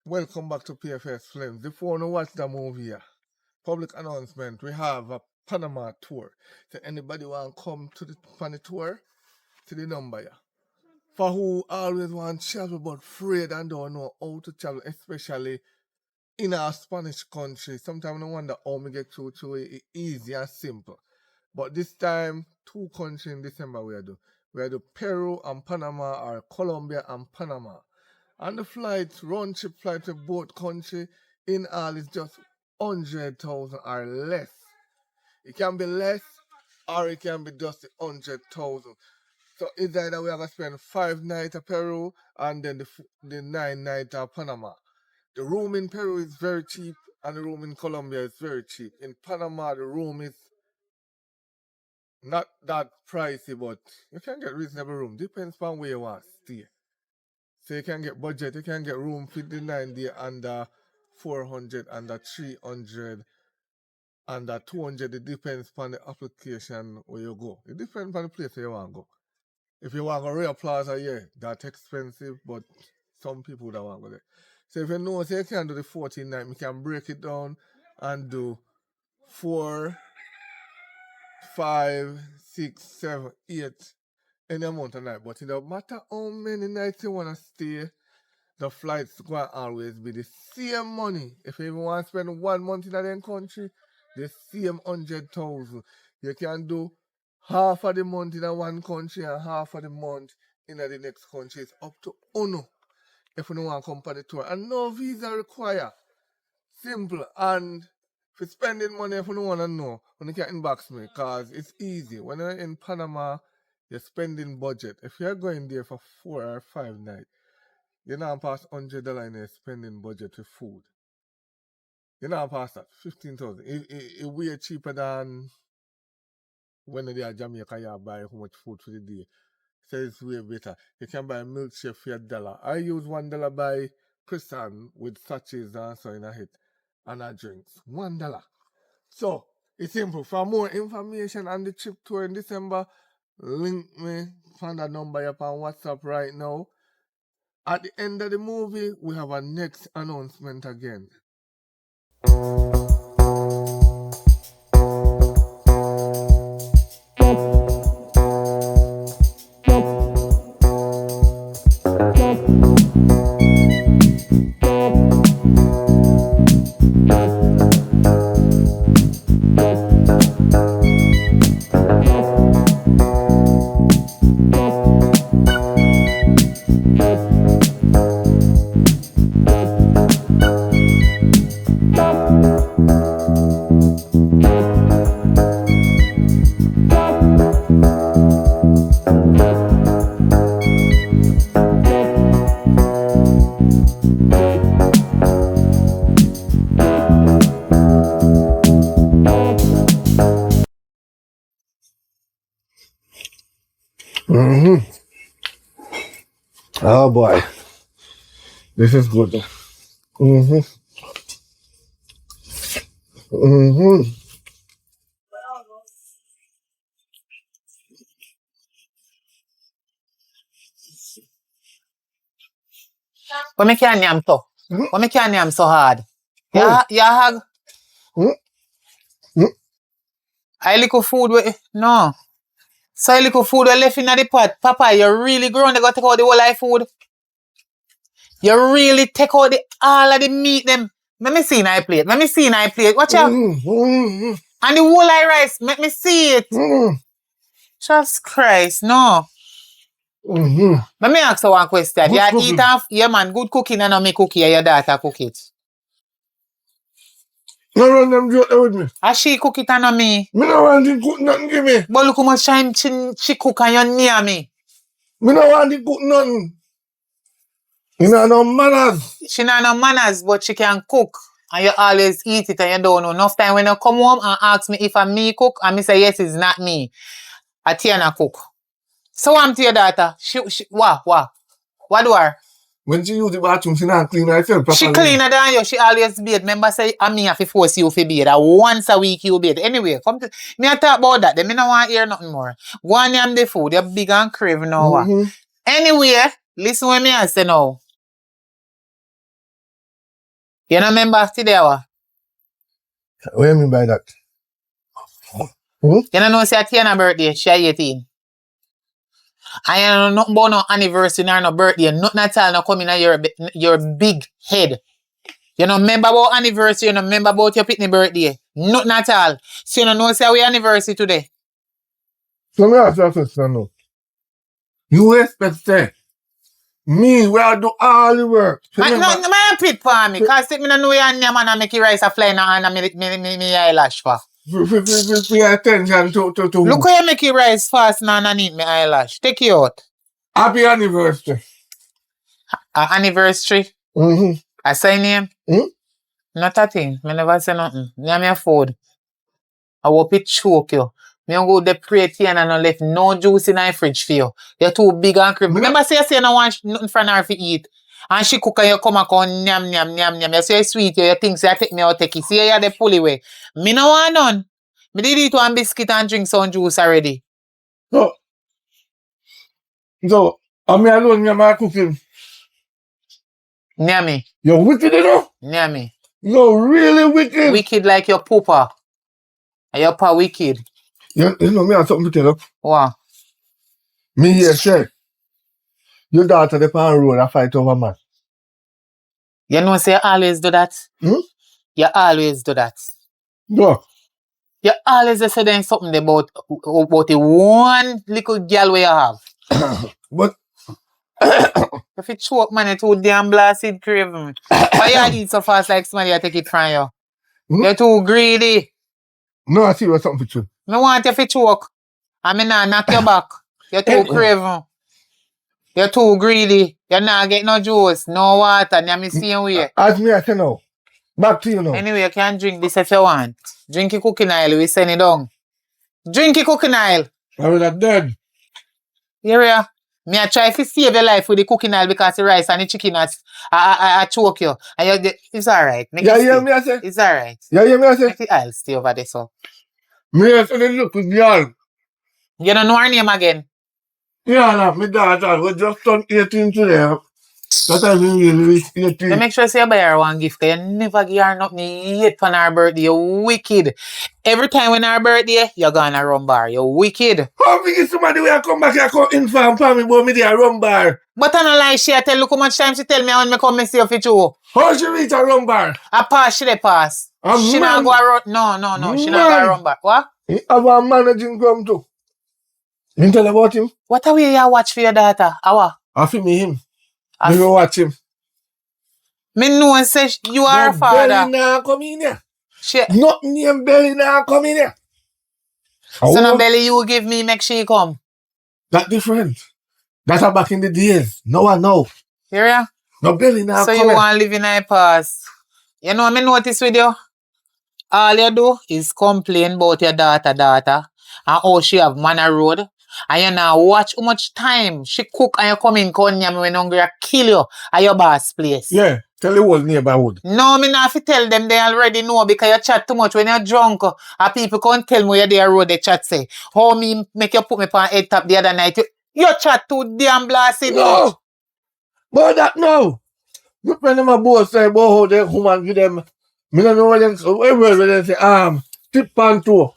Welcome back to PFS Films. Before you watch the movie, public announcement, we have a Panama tour. So anybody want to come to the tour, to the number, yeah. For who always want to travel but afraid and don't know how to travel, especially in a Spanish country. Sometimes I wonder how we get through it easy and simple. But this time, two countries in December we do. We do Peru and Panama, or Colombia and Panama. And the flight, round trip flight to both country in all is just 100,000 or less. It can be less or it can be just 100,000. So it's either we have to spend 5 nights at Peru and then the 9 nights at Panama. The room in Peru is very cheap and the room in Colombia is very cheap. In Panama, the room is not that pricey, but you can get reasonable room. Depends on where you want to stay. So you can get budget, you can get room 59 day under 400, under 300, under 200. It depends upon the application where you go. It depends upon the place where you want to go. If you want to go Real Plaza, yeah, that's expensive, but some people don't want to go there. So if you know, so you can do the 14 night, you can break it down and do 4, 5, 6, 7, 8, any amount of night. But it don't matter how many nights you want to stay, the flights going to always be the same money. If you even want to spend 1 month in a country, the same 100,000. You can do half of the month in a one country and half of the month in the next country. It's up to UNO if you don't want to come for the tour. And no visa required. Simple. And for spending money, if you don't want to know, you can inbox me because it's easy. When you're in Panama, you're spending budget. If you're going there for 4 or 5 nights, you're not past $100 in your spending budget for food. You're not past that. 15,000. It way cheaper than when they are Jamaica, you buy how much food for the day. So it's way better. You can buy a milkshake for $1. I use $1 buy croissant with sachets and so in a hit and a drinks. $1. So it's simple. For more information on the trip tour in December, link me, find that number up on WhatsApp right now. At the end of the movie, we have a next announcement again. Oh boy, this is good. What make your name so? What make your name so hard? You hug? I little food no. So I little food we left in the pot. Papa, you really grown, they got to take out the whole life food. You really take out all of the meat them. Let me see in my plate. Let me see in my plate. Watch out. And the whole of rice. Let me see it. Jesus Christ, no. Let me ask you one question. Good You eat off, yeah man, good cooking and not me cookie, your daughter cook it. No run them joke there with me. And she cook it and not me. Me no want to cook nothing give me. But look how much time she cook and you near me. Me no want to cook nothing. You know no manners. She not no manners, but she can cook. And you always eat it and you don't know. Enough time when you come home and ask me if I'm me cook, and me say yes, it's not me. Atiana cook. So I'm to your daughter. What do her? When she use the bathroom, she not clean herself properly. She cleaner than you. She always bathe. Remember say, I have to force you to bathe. Once a week you bathe. Anyway, come to me I talk about that. Then me no want to hear nothing more. Go on and the food. You're big and crave now. Anyway, listen what me I say now. You don't remember today, what? What do you mean by that? You don't know, say Tiana's birthday, she 18. And you don't know nothing about no anniversary nor no birthday, nothing at all, no coming in your big head. You don't remember about anniversary, you don't remember about your pitney birthday. Nothing at all. So you don't know, say we anniversary today. So me ask you a question now. You expect say me where I do all the work. I pit for me, because if me don't know your name and I make your rice a fly now and me eyelash for. Pay attention to Look how you make your rice fast now and need me eyelash. Take you out. Happy anniversary. Anniversary. Mm-hmm. I say name. Hmm? Not a thing. Me never say nothing. Name your food. I hope it choke you. Me don't go there pray tea and I don't left no juice in my fridge for you. You're too big and creepy. Remember say you say you don't want nothing from her to eat. And she cook and you come and come nyam nyam nyam nyam. You say you sweet you think say you take me out take it. See you the pull away. Me no want none. Me did eat one biscuit and drink some juice already. So I'm alone in my cooking. Near me. You're wicked enough? Near me. You're really wicked. Wicked like your pooper. And your pa wicked. You know me have something to tell you. What? Me here say your daughter the pan road a fight over man. You know say you always do that? Hmm? You always do that. No. You always say there's something about the one little girl where you have. But if you choke man, it too damn blasted craving. Why you eat so fast like somebody take it from you? Hmm? You're too greedy. no, I see what's something for you. I want you to choke. I mean, I knock your back. You're too craving. You're too greedy. You're not getting no juice, no water, and you're the same way. As me I say now. Back to you now. Anyway, you can drink this if you want. Drink your cooking oil, we send it down. Drink your cooking oil. I will have dead. Here, me I try to save your life with the cooking oil because the rice and the chicken I choke you. And it's alright. Yeah, hear me I say? It's alright. Yeah, hear me I say? Make the oil stay over there, so. Me I say the look with girl. You don't know her name again? Yeah, no, my daughter was just turned 18 today. That I really 18. You make sure you buy her one gift, because you never give her nothing yet for her birthday. You're wicked. Every time when her birthday, you're gonna run bar. You're wicked. How big is somebody when I come back here come inform for me about me there run bar? But I don't like she tell look how much time she tell me when me come and see her for you. How she reach a run bar? I pass, she dey pass. She not go run. No. She not go run bar. What? He have a managing come too. You tell about him? What are we here watch for your daughter? Awa? I feel me him. You go watch him. Me know and say you are her father. Belly now come in here. She, Nothing name Belly now come in here. so no belly you give me make she come. That different. That's back in the days. No one know. Hear ya? No Belly now So come you here. want to live in her past. You know what I notice with you? All you do is complain about your daughter and how she have manner road. And you now watch how much time she cook and you come in Konya when hungry I kill you at your boss place. Yeah, tell the whole neighborhood. No, me not have to tell them they already know because you chat too much when you're drunk. And people can't tell me you're there road they chat say. How me make you put me on head top the other night? You chat too damn blasted No! much. But that no! You friend them a both say about how the woman give them. Me don't know what them where they say tip and toe.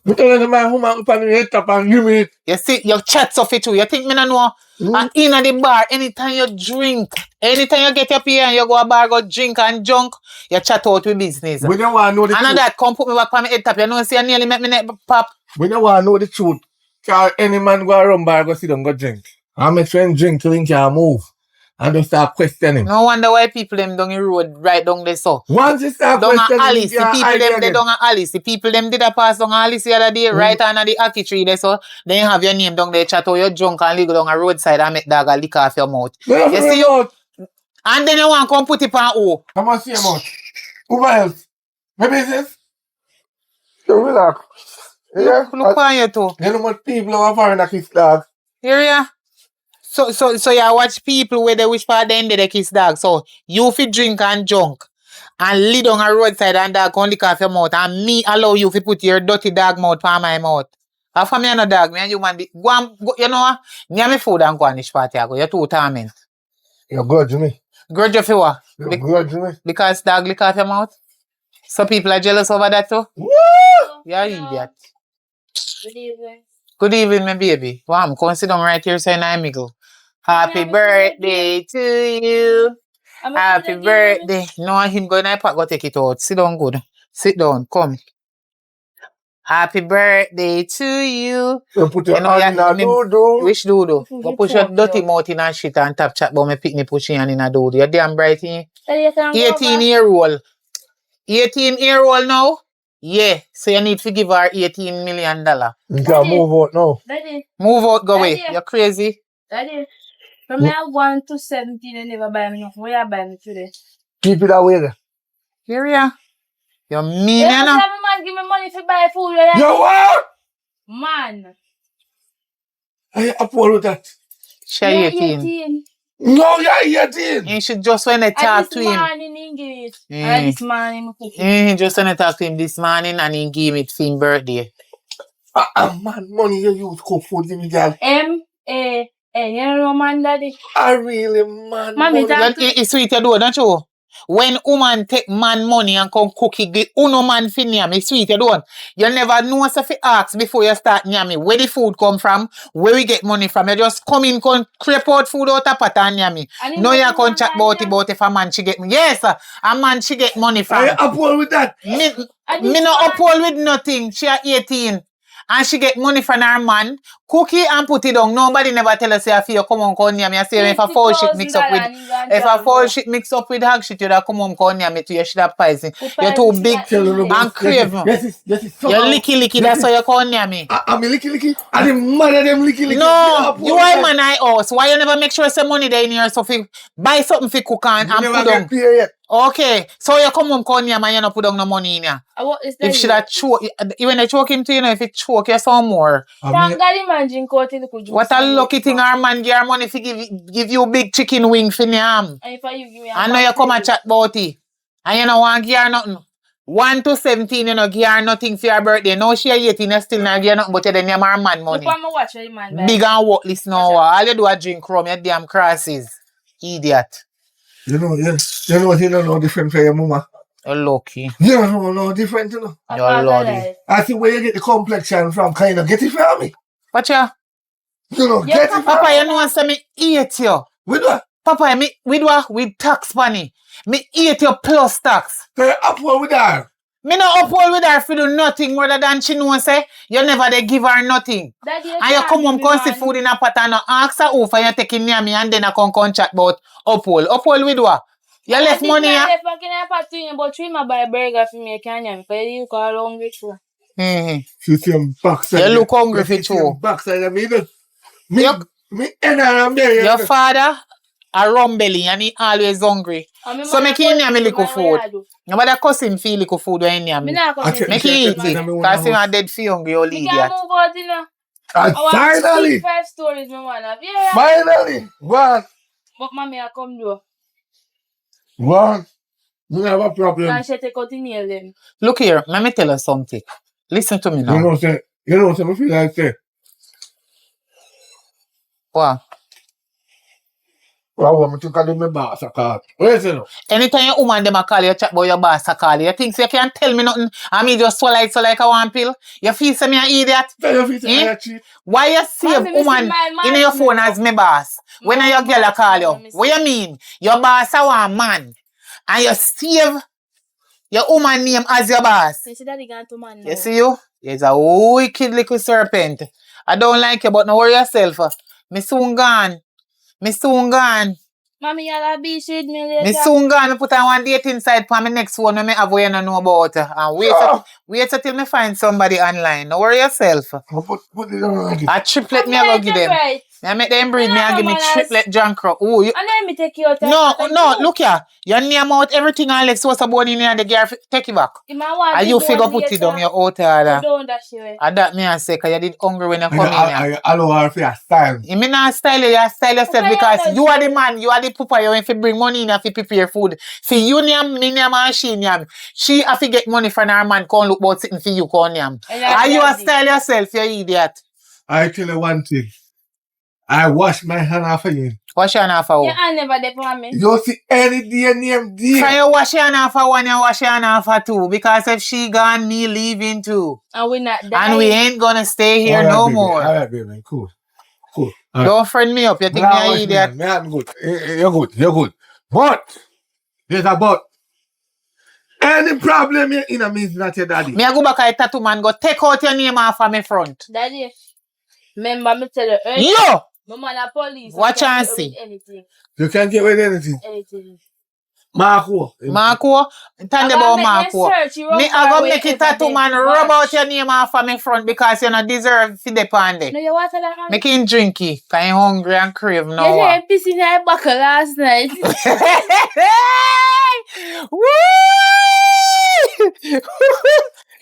Me tell them my woman up on the head top and give me it. You see, your chat so fit too. You think me not know? And in at the bar, anytime you drink, anytime you get up here and you go a bar, go drink and junk, you chat out with business. We don't want to know the and truth. that come put me back on my head top. You know, see, you nearly make me neck pop. We don't want to know the truth. Cause any man go around bar go sit down go drink. And my friend drink till he can move. And just start questioning. No wonder why people them down the road right down there so. Once you start down questioning, at Alice, the people them they down at Alice. The people them did a pass down Alice the other day, right under the Aki tree there so. Then you have your name down there, chat how you drunk and legal down a roadside and make dog a lick off your mouth. You see you? And then you want to come put it on O. I must see your mouth. Who else? My business? So relax. Yeah? Look on you too. You know what people are foreign a kiss dog? Here ya. So you watch people where they wish for the end of the kiss dog. So you fi drink and junk and lay down a roadside and dog can lick off your mouth and me allow you fi put your dirty dog mouth on my mouth. Half of me and a dog, me and you man go and go, you know what? Me and me food and go on this party. You're too torment. You're good, Jimmy. Grudge of you what? Grudge me. Because dog lick off your mouth? So people are jealous over that too? Woo! Yeah, idiot. Good evening. Good evening, my baby. Wow, I'm going to sit down right here saying I'm Miguel. Happy birthday to you. Happy birthday. No, him going to iPad, go take it out. Sit down good. Sit down, come. Happy birthday to you. You put your You know, hand in a doo-doo. Which doodoo? Who Go get push your fucked dirty up? mouth in a shit and tap chat about me pick me pushing hand in a doodoo. You're damn bright in. Daddy, you can go 18 back. year old. 18 year old now? Yeah. So you need to give her $18 million. You can Daddy. move out now. Daddy, Move out, go away. Daddy. You're crazy. Daddy. From me at 1 to 17, you never buy me nothing. What you buy me today? Keep it away there. Here we are. You're mean, You you know? have a man give me money to buy food. You what? Man. I uphold with that. She You're 18. 18. No, you're 18. You should just when they talk to And this him. morning he give it. And this morning he cook it. Just when I talk to him this morning and he gave me it for his birthday. Man, money you use cook food, give me girl. M-A-N. You know man, daddy? I really, man. Mommy, money. that- It's sweet you do, don't you? When woman take man money and come cook it, give uno man for nyam, it's sweet you don't. You never know if you ask before you start nyami. Where the food come from, where we get money from. You just come in, come crepe out food out of pot and nyami. And No, he you make can't man chat like about it if a man she get money. Yes, a man she get money from. I uphold with that. Me And me this no man- uphold with nothing. She at 18. And she get money from her man. Cook it and put it down. Nobody never tell us say you come on come near me. I say if a foul shit mix up with mix up with hog shit, you da come on come near me to you should have poison. You're too big and crave. Yes. You're licky. That's why you come near me. I'm licky. And the mother them licky. No, you are man I house. Why you never make sure some money there in here so fi buy something for cook and You never put get down? paid yet. Okay, so you come home come near me and you not put down no money in here. What is If she that choke, when they choke him to you know, if it choke you some more. Thank God imagine cutting the juice. What a lucky thing our man give her money to give you big chicken wing for yam. And if you give me a I know you come and chat about it. And you know want give her nothing. 1 to 17, you know, give her nothing for her birthday. Now she 18, you still not give her nothing, but you then you have her man money. Look at me watch the man. Big and worthless now. All you do is drink rum, you damn crosses. Idiot. You know no different from your mama. You're lucky. You know no different, you know. You're lordy. I think where you get the complexion from, kind of get it from me. What ya? You know, Yeah, get it from Papa, me. you know say me eat you. With what? Papa, me with what? With tax money. Me eat you plus tax. They uphold with her. Me no uphold with her for do nothing rather than she know say you never they give her nothing. Daddy, And you come home come see food in a pot and no ask her who for you taking near me and then I come chat about uphold. Uphold with what? You left money I here? left back in a pot to you, but three my buy a burger for me, can you? Because you call hungry too. You see him backside. You look hungry for you see him too. backside of me. Yup. Me and I'm there. Your father a rum belly and he always hungry. So make him near me little food. Nobody cuss him feel little food when he near me. Make him eat it. Because he not dead for hungry, you You idiot. can't move out, you know. And finally, 5 stories, me want to. Yeah. finally, one. But mommy, I come do. You have a problem. And she take out the nail them. Look here, let me tell you something. Listen to me now. You know, me feel like say, What? well, I want me to call him my boss, I call. Where is it now? Anytime your woman them a call you, chat about your boss a call you, think so you can't tell me nothing and me just swallow it so like a one pill? You feel say me an idiot? Tell your feet Eh? I cheat. Why you save Mommy, woman Mr. My man, in your phone me as me boss? When My your girl a boss, call you? Mr. What you mean? Your boss a one man and you save your woman name as your boss. You see daddy gone to man now. You see you? You're a wicked little serpent. I don't like you, but no worry yourself. Me soon gone. Mommy, y'all be with me later. Me soon gone. Me put on one date inside for my next one when me have what you don't know about. And wait till me find somebody online. No worry yourself. Put it on like it. A triplet me I go give them. Right. I make them breed me No, and give me man, triplet junk rock. Ooh, you, And then me take you out. no, look here. You name out everything and let's what's about in here the girl take it back. And you figure put it down your out order. Don't dash you away. And that me I say because you did hungry when you come in here. I allow her for your style. You mean not style you style yourself Okay, because yeah, you are the man, you are the pooper, you have to bring money in if you prepare food. For you name, me name and she name. She have to get money from her man, come look about sitting for you, come name. And you are style yourself, you idiot. I tell you one thing. I wash my hand off of you. Wash your hand off for Yeah, who? I never did for me. You see any day name Can dear. you wash your hand off for one, you wash your hand off for two? Because if she gone, me leaving too. And we not dying. And we ain't gonna stay here Alright, no baby. more. Alright, baby. Cool. Alright. Don't friend me up. You think me Nah, a wash me idiot? hand. Me hand good. You're good. But there's a but. Any problem you in a means not your daddy. Me a go back at tattoo man, go take out your name off of me front. Daddy, remember me tell you earlier. Yo! My man a police. Watch I and can't get away see. with anything. You can't get with anything. Anything. Marco. Marco, tell them about Marco. Me I go make it tattoo man rub out your name off of me front because you don't deserve to depend it. No, you water that man. Make him drink it, cause he hungry and crave You now. say piss in your buckle last night. Woo!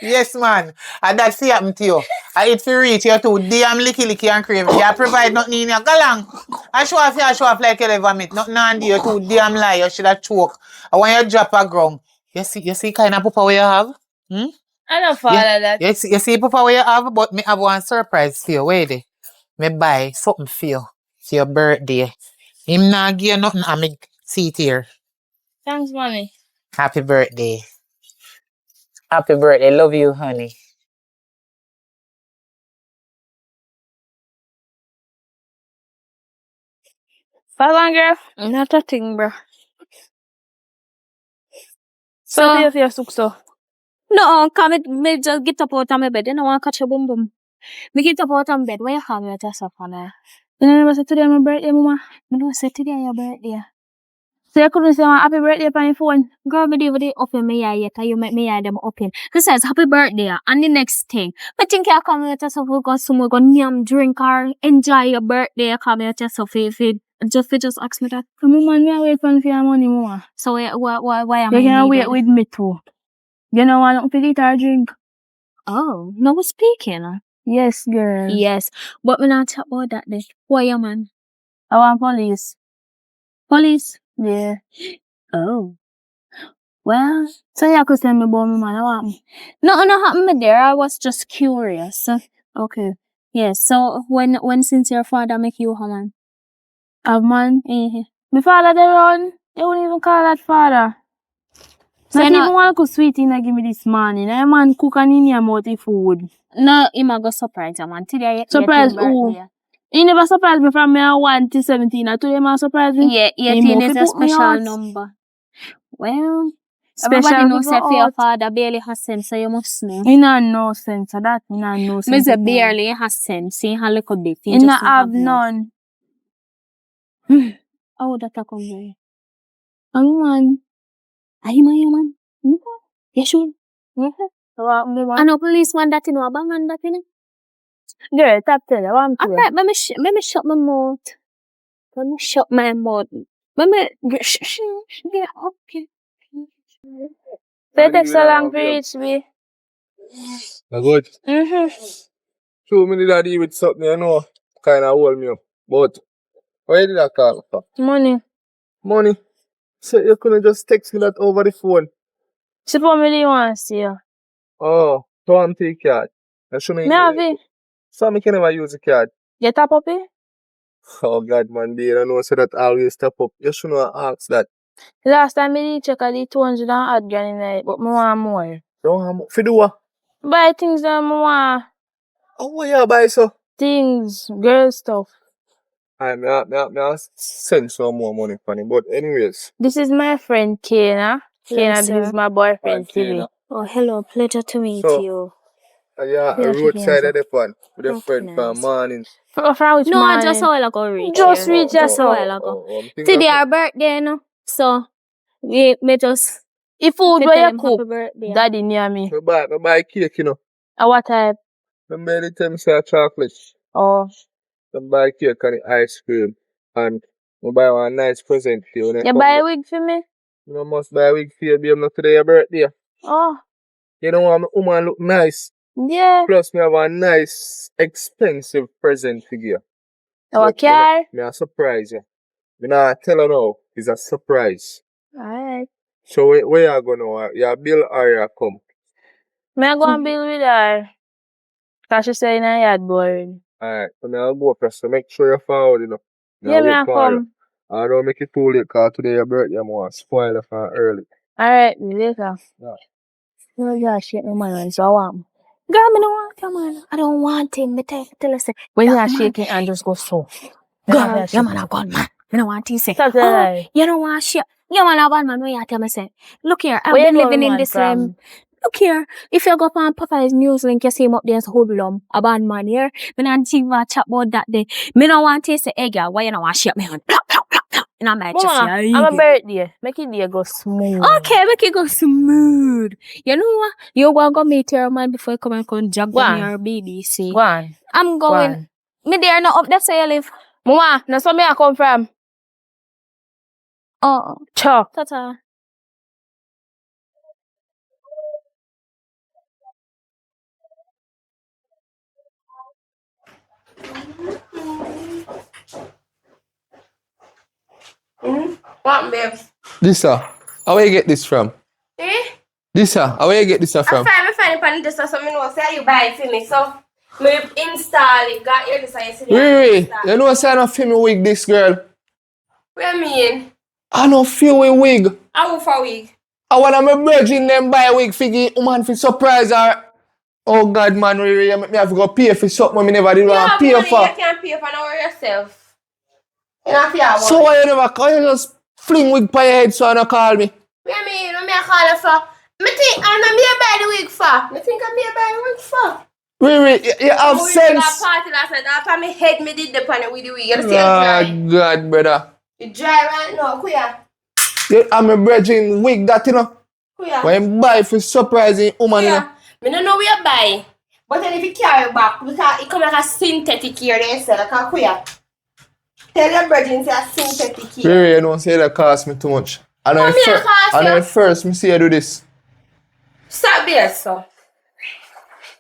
Yes, man. And that's what happened to you. I eat for reach you too damn licky and crave. You provide nothing in your galang. I show off like you never meet. Nothing on you too damn lie. You should have choke. I want you drop a ground. You see kind of papa where you have? Hmm? I don't follow that. You see papa where you have, but me have one surprise for you. Wait there. Me buy something for you for your birthday. Him not give you nothing and me see it here. Thanks, mommy. Happy birthday. Happy birthday. Love you, honey. Follow girl. Not a thing, bro. So you feel so. No, come me just get up out of my bed. You know, I want to catch a boom boom. Me get up out of my bed. Why you call me at yourself, Anna? You never said today my birthday, mama. Me don't say today your birthday. So you couldn't say my happy birthday on your phone. Girl, me do the open me eye yet. You make me eye them open. He says happy birthday. And the next thing, I think you come at yourself. We go somewhere, go nyam, drink or enjoy your birthday. You come at yourself. If you just ask me that. Come on, man, me wait for your money, mama. So why am You I can wait needed? with me too. You know want to eat or drink? Oh, no we speaking. Yes, girl. Yes, but me not talk about that then. Why you man? I want police. Police? Yeah. Oh. Well, so you could send me about me, man. What happened? Nothing happened me there. I was just curious. Okay. Yes. So when since your father make you a man? A man? Mm-hmm. My father they run. You wouldn't even call that father. So Not even one could sweet in give me this morning. A man cook and in your mouth the food. No, him a go surprise a man. Today Surprise who? He never surprised me from me 1 to 17. I told him I surprised me. Yeah, 18 is a special number. Well, everybody knows that for your father barely has sense, so you must know. He not no sense of that. He not no sense. Me say barely has sense. He a little bit. He not have none. How that a come there? I'm man. Are you my man? You sure? I I know policeman that you know, a bang on that you know. Girl, stop telling. What I'm Alright, let me shut my mouth. Let me shut my mouth. Let me get up here. Say take so long to reach me. Na good. Two minutes I deal with something, you know, kind of hold me up. But why did I call for? Money. Money. So you couldn't just text me that over the phone. She probably wants to see you. Oh, Tom take card. I shouldn't. Me have it. So I can never use the card. You tap up it? Oh God, man, dear, I know so that I always step up. You shouldn't have asked that. Last time I did check I did 200 and odd grand in it, but I want more. Don't have more. For do what? Buy things that I want. Oh, what you buy so? Things, girl stuff. I send some more money for him. But anyways. This is my friend Kena. Kena, Yes, this is my boyfriend Tilly. Oh, hello. Pleasure to meet you. Yeah, a roadside of the fun with a friend from morning. From which No, morning? I just a while ago reach Just here. reach Just a yourself. while ago. Today our birthday, no? So, me just... If food to where tell you him cook, happy birthday. daddy near me. I buy cake, you know. At what type? I made it tell me say chocolate. Oh. I buy cake and the ice cream. And I buy one nice present for you. You buy a wig for me? You must buy a wig for you, babe. Not today your birthday. Oh. You know what, my woman look nice. Yeah. Plus, me have a nice, expensive present for you. Our car? Me a surprise you. Me not tell her now. It's a surprise. Alright. So where you go now? You bill or you come? Me I go and bill with her. Cause she say in a yard board. Alright, so me I'll go first. So make sure you forward, you know. Yeah, me I come. I don't make it too late because today your birthday, I'm going to spoil it from early. Alright, later. Yeah. Oh gosh, shit, no man, so I want. Girl, me no want him, man. I don't want him. Me tell you, say, When you that are man- shaking and just go so. Girl, your man a gun man. Me no want him say, Stop that lie. you don't want shit. Your man a bad man. When you tell me say, look here, I've Where you been know living him in man this from? Look here, if you go up on Papa's news link, you see him up there as hoodlum, a bad man here. Me not think about chat about that day. Me no want to say, hey girl, why you don't want shit me on? Plop, plop, plop, plop. And I might just say, Mama, I'm a birthday. Make it day go smooth. okay, make it go smooth. You know what? You go meet your man before you come and jog Go on on. your BBC. Go on. I'm Go going. on. Me there not up that's where you live. Mama, that's where me I come from. Oh, Chuck. tata. What, babes? This, how you get this from? Eh? This, how you get this from? I find it on this or something was say you buy it for me. So me install it, got your this and you Riri, you know say I don't feel me wig this girl. What you mean? I don't feel a wig. I go for a week. I want my virgin them buy a wig figure woman for surprise her. Oh God man, Riri, you make me have to go pay for something I never did You want have to pay money, for. you can't pay for now yourself. You don't feel So why you never call? You just fling wig by your head so you don't call me. What you mean? What me I call you for? Me think I'm not me a buy the wig for. Me think I'm me a buy the wig for. Riri, you have We did sense. a party last night. After me head, me did the pan with the wig. You see Ah, I'm dry. God, brother. You dry right now. Kuya. I'm a virgin wig that, you know. Kuya. When you buy for surprising woman, you know. Kuya. Me don't know where you buy. But then if you carry back, because it come like a synthetic here, they say, like a kuya. Tell your virgin say a synthetic here. Riri, you don't say that cost me too much. I know How me a cost you? first me see you do this. Stop there, so.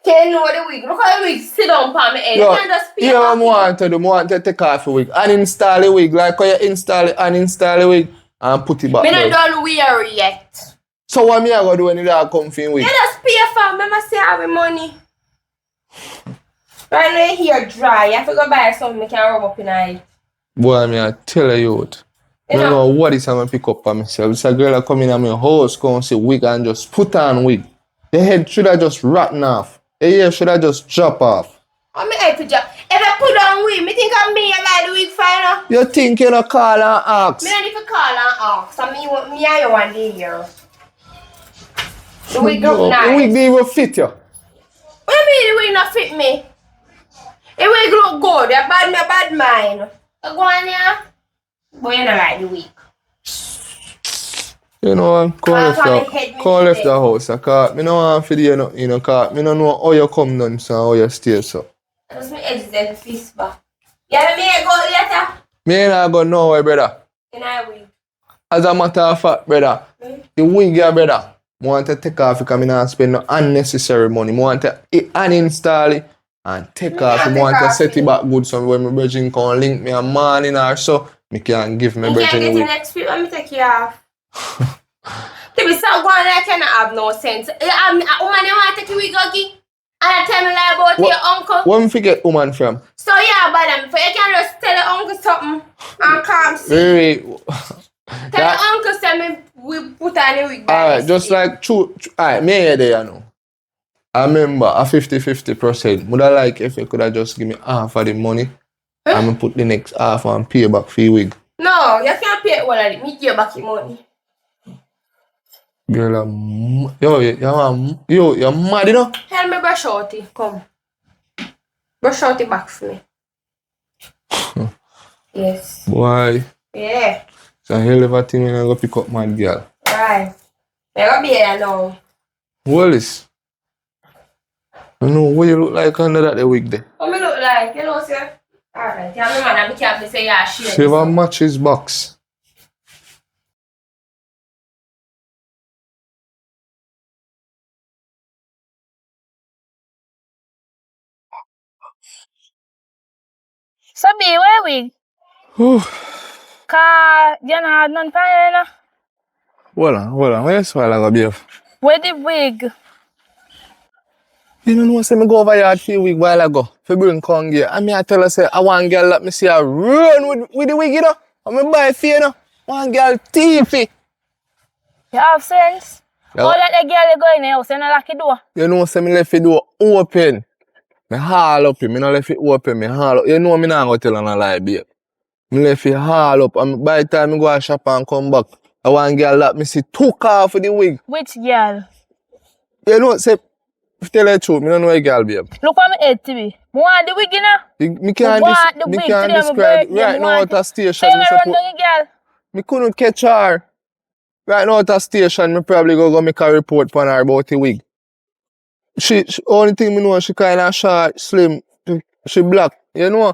Can you know the wig? Look how the wig sit down on my head. You Yo, can't just pay you know what I back. want to do? I want to take off the wig. Uninstall the wig. Like how you install it, uninstall the wig and put it back Me not down. done wear yet. So what me I go do when it all comfy wig? You just pay for me, I say I have money. Right now your hair dry. You have to go buy something I can rub up in it. Boy, me I tell you what. I You don't know? know what is I'm gonna pick up for myself. It's a girl that come in at my house, come and say wig and just put on wig. The head should have just rotten off. The hair should have just drop off. I'm head to job. If I put on wig, me think I'm me I buy the wig for you know? You think you not call and ask? Me don't need to call and ask. So me and you one day here. The wig look The nice. wig didn't even fit you. What do you mean the wig not fit me? The wig look good. You bad mind. You go on here. But you don't like the wig. You know, call Ah, left come the, and head me call left today. the house. I call, me no want for you know, cause me no know how you come down so how you stay so. That's my exit fist back. Yeah, me go later. Me ain't not go nowhere, brother. In a wig. As a matter of fact, brother, the wig here, brother, I want to take off because I not spend no unnecessary money. I want to uninstall it and take off. I take want to off set it. it back good so when my virgin can link me a morning or so, I can give my You can't virgin get the the wig. next week. Let me take you off. To be so going, I cannot have no sense. A woman, you want to take your wig again? And I tell me like about What- your uncle. Where me forget woman from? So yeah, bother me. For you can just tell your uncle something and come see. Very. Tell your uncle say me we put on the wig. by Alright, just mistake. like alright, me here there, you know. I remember a 50-50%. Would I like if you could have just give me half of the money and me put the next half and pay back for your wig. No, you can't pay all of it. Me give you back your money. Girl, you're mad, you know? Help me brush out it. Come. Brush out it back for me. Yes. Boy, Yeah. it's a hell of a thing when I go pick up my girl. Right. I go be here now. Wallace, I know what you look like under that wig there. What me look like? You know, sir? Alright. Yeah, me man, I can't say yeah, shit. Shiver matches box. So be where we? Whew. Cause you know had none for you, know? Hold on. Where's while I go be? Where the wig? You know, say me go over yard for your wig while ago. For bring Kong here. I mean, I tell her, say, I want girl let me see her run with the wig, you know? I'm buy for you, know. One girl thiefy. You have sense? Yeah. All that the girl you go in the house, you not lock the door. You know, say me left the door open. Me haul up, me not left it open, me haul up. You know me not gonna tell her no lie, babe. Me left it haul up, and by the time I go to shop and come back, I want girl that me see took off for the wig. Which girl? You know, say, tell the truth, me don't know a girl, babe. Look at me head to me. I want the wig, you know? Me can't, want the me wig can't today, my describe birthday, right me now want at a So station. you Me, gonna run down the girl? me couldn't catch her. Right now at a station, me probably go make a report on her about the wig. She only thing me know, she kind of short, slim, she black, you know.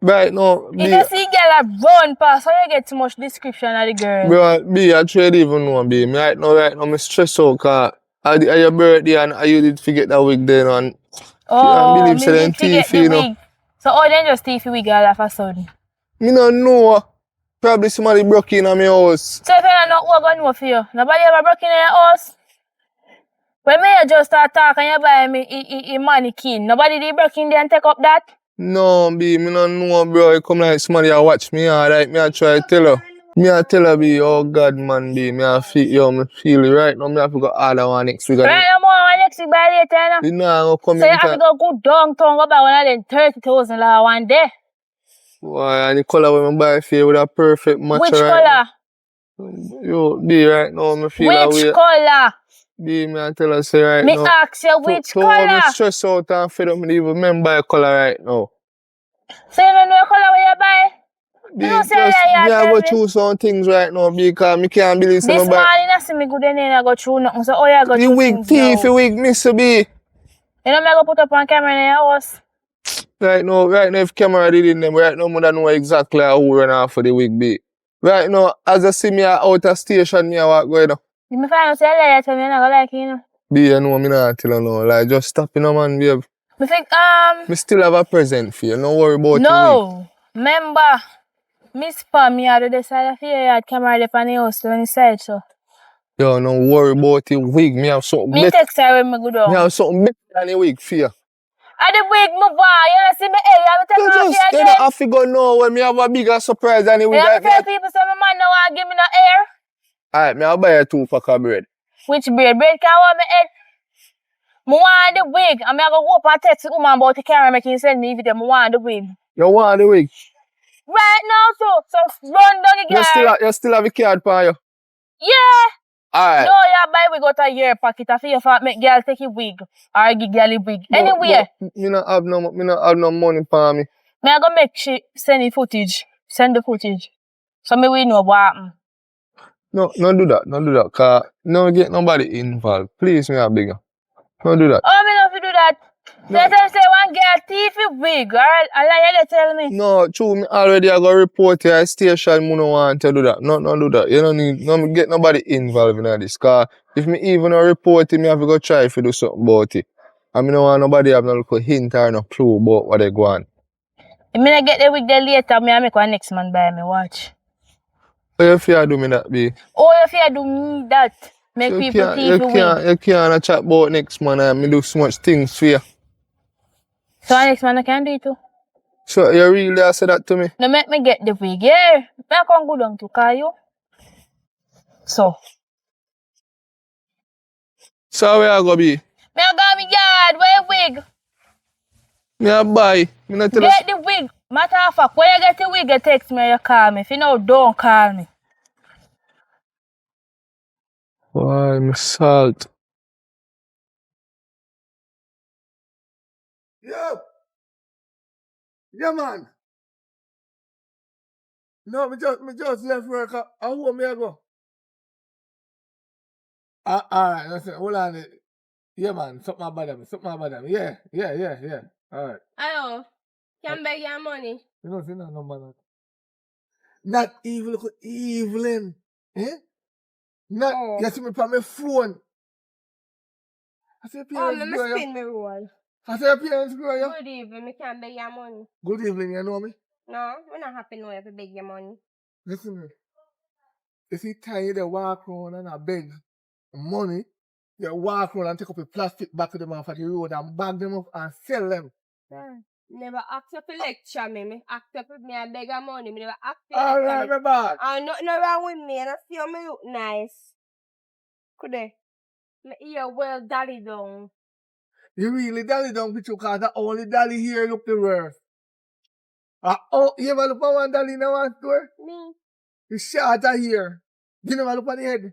Right now, If you see girl that run past, how you get too much description of the girl? bro, I trade even know, B. Me right now, me stress out, cause at your birthday and you did forget that wig then, and can't Oh, believe me say them did forget thief, the you know. wig. So all then just thief the wig all of a sudden. Me no know. Probably somebody broke in on my house. So if you don't know what going on for you, nobody ever broke in your house? When me just start talking, you buy me a mannequin. Nobody did break in there and take up that? No, B, me no know, bro. You come like somebody a watch me, alright? Me a try tell her. Me a tell her, B, oh God, man, B. Me a feel, yo, me feel it right now. Me have to go order one next week. Right now, more next week by later, you know? You know, I'm coming. So you have to go good downtown, go buy one of them 30,000 one day. Why, and the colour when I buy for you with a perfect match. Which right colour? now. Yo, B, right now, me feel that Which way. colour? B, me a tell her, say right Me now. ask you which So colour? me stress out and fed up, me even remember a colour right now. So you don't know what colour where you buy? B, You know, say just, that me you a tell go me. through some things right now because me can't believe This somebody. morning I see me good and then I go through nothing. So you go The through wig things thief, the now. wig Mr. B. You know me I go put up on camera in your house. Right now, if camera did in them, right now, I don't know exactly who run off for the wig be. Right now, as I see me out of station, me a walk going now. If me find out say you tell me I not gonna like it, you know. B, you know, me not tell you no. Like, just stop, you know, man, babe. Me think, Me still have a present for you. No worry about the wig. no. Remember, me spam me out of the side of your yard camera there on the house on the side, so. Yo, no worry about the wig. Me have something Me better. text her when me go down. Me have something better than the wig for you. And the wig me buy, you know, see me hair, you have to take You off just, here you don't again. have to go now when me have a bigger surprise than the You wig. have to tell people say my man no want give me no hair. Alright, me I'll buy you 2 pack of bread. Which bread? Bread can want me head. Me want the wig. And me I go up and text the woman about the camera making send me video. Me want the wig. You want the wig? Right now, so run down the girl. You still have a card for you? Yeah. Alright. No, you buy wig out of your pocket. I feel for make girl take a wig. Or give girl a wig. Anyway. Me not have no money for me. Me I go make she send the footage. Send the footage. So me we know what happened. No do that. Cause no get nobody involved. Please, me I beg you. Don't do that. Oh, me not to do that. No. Let them say one girl thief a wig. Alright, I like you tell me. No, true, me already I go report you at station, me no want to do that. No do that. You don't need no get nobody involved in this. Cause if me even a report it, me have to go try to do something about it. I mean no want nobody have no little hint or no clue about what they go on. If me not get the wig there later, me I make one next man buy me watch. So you fear do me that be? Oh, if you do me that, make So people thief a wig. you can't chat about next man and me do so much things for you. So next man I can do it too. So you really say that to me? No make me get the wig, yeah. Me I can go down to call you. So where I go be? me I got me yard, where wig? Me a buy. Me not tell Get the wig. Matter of fact, when you get the wig, you text me or you call me. If you know, don't call me. why me salt? Yo! Yeah, man. No, me just left work. How home me I go? Alright, listen, hold on. Yeah, man, something about them. Yeah. Alright. Hello. Can beg your money. You know, see that number not. Not evil, look eveling. Eh? Not, Oh. you see me on my phone. I say Oh, parents me grow you. spin me roll. I say parents grow you. Good evening, me can beg your money. Good evening, you know me? No, we're not happy now if you beg your money. Listen to me. You see time you dey walk around and I beg money, you walk around and take up a plastic bag to them off at the road and bag them up and sell them. Yeah. Never ask you to lecture me. Me ask you for me a beg of money. Me never ask you to All lecture right, me. me back. And nothing wrong with me. And I see how me look nice. Could they? Me ear well daddy down. You really dolly down with you because the only dolly here look the worst. Oh, you ever look at one dolly in one store? Me? It's shorter here. You never look at the head.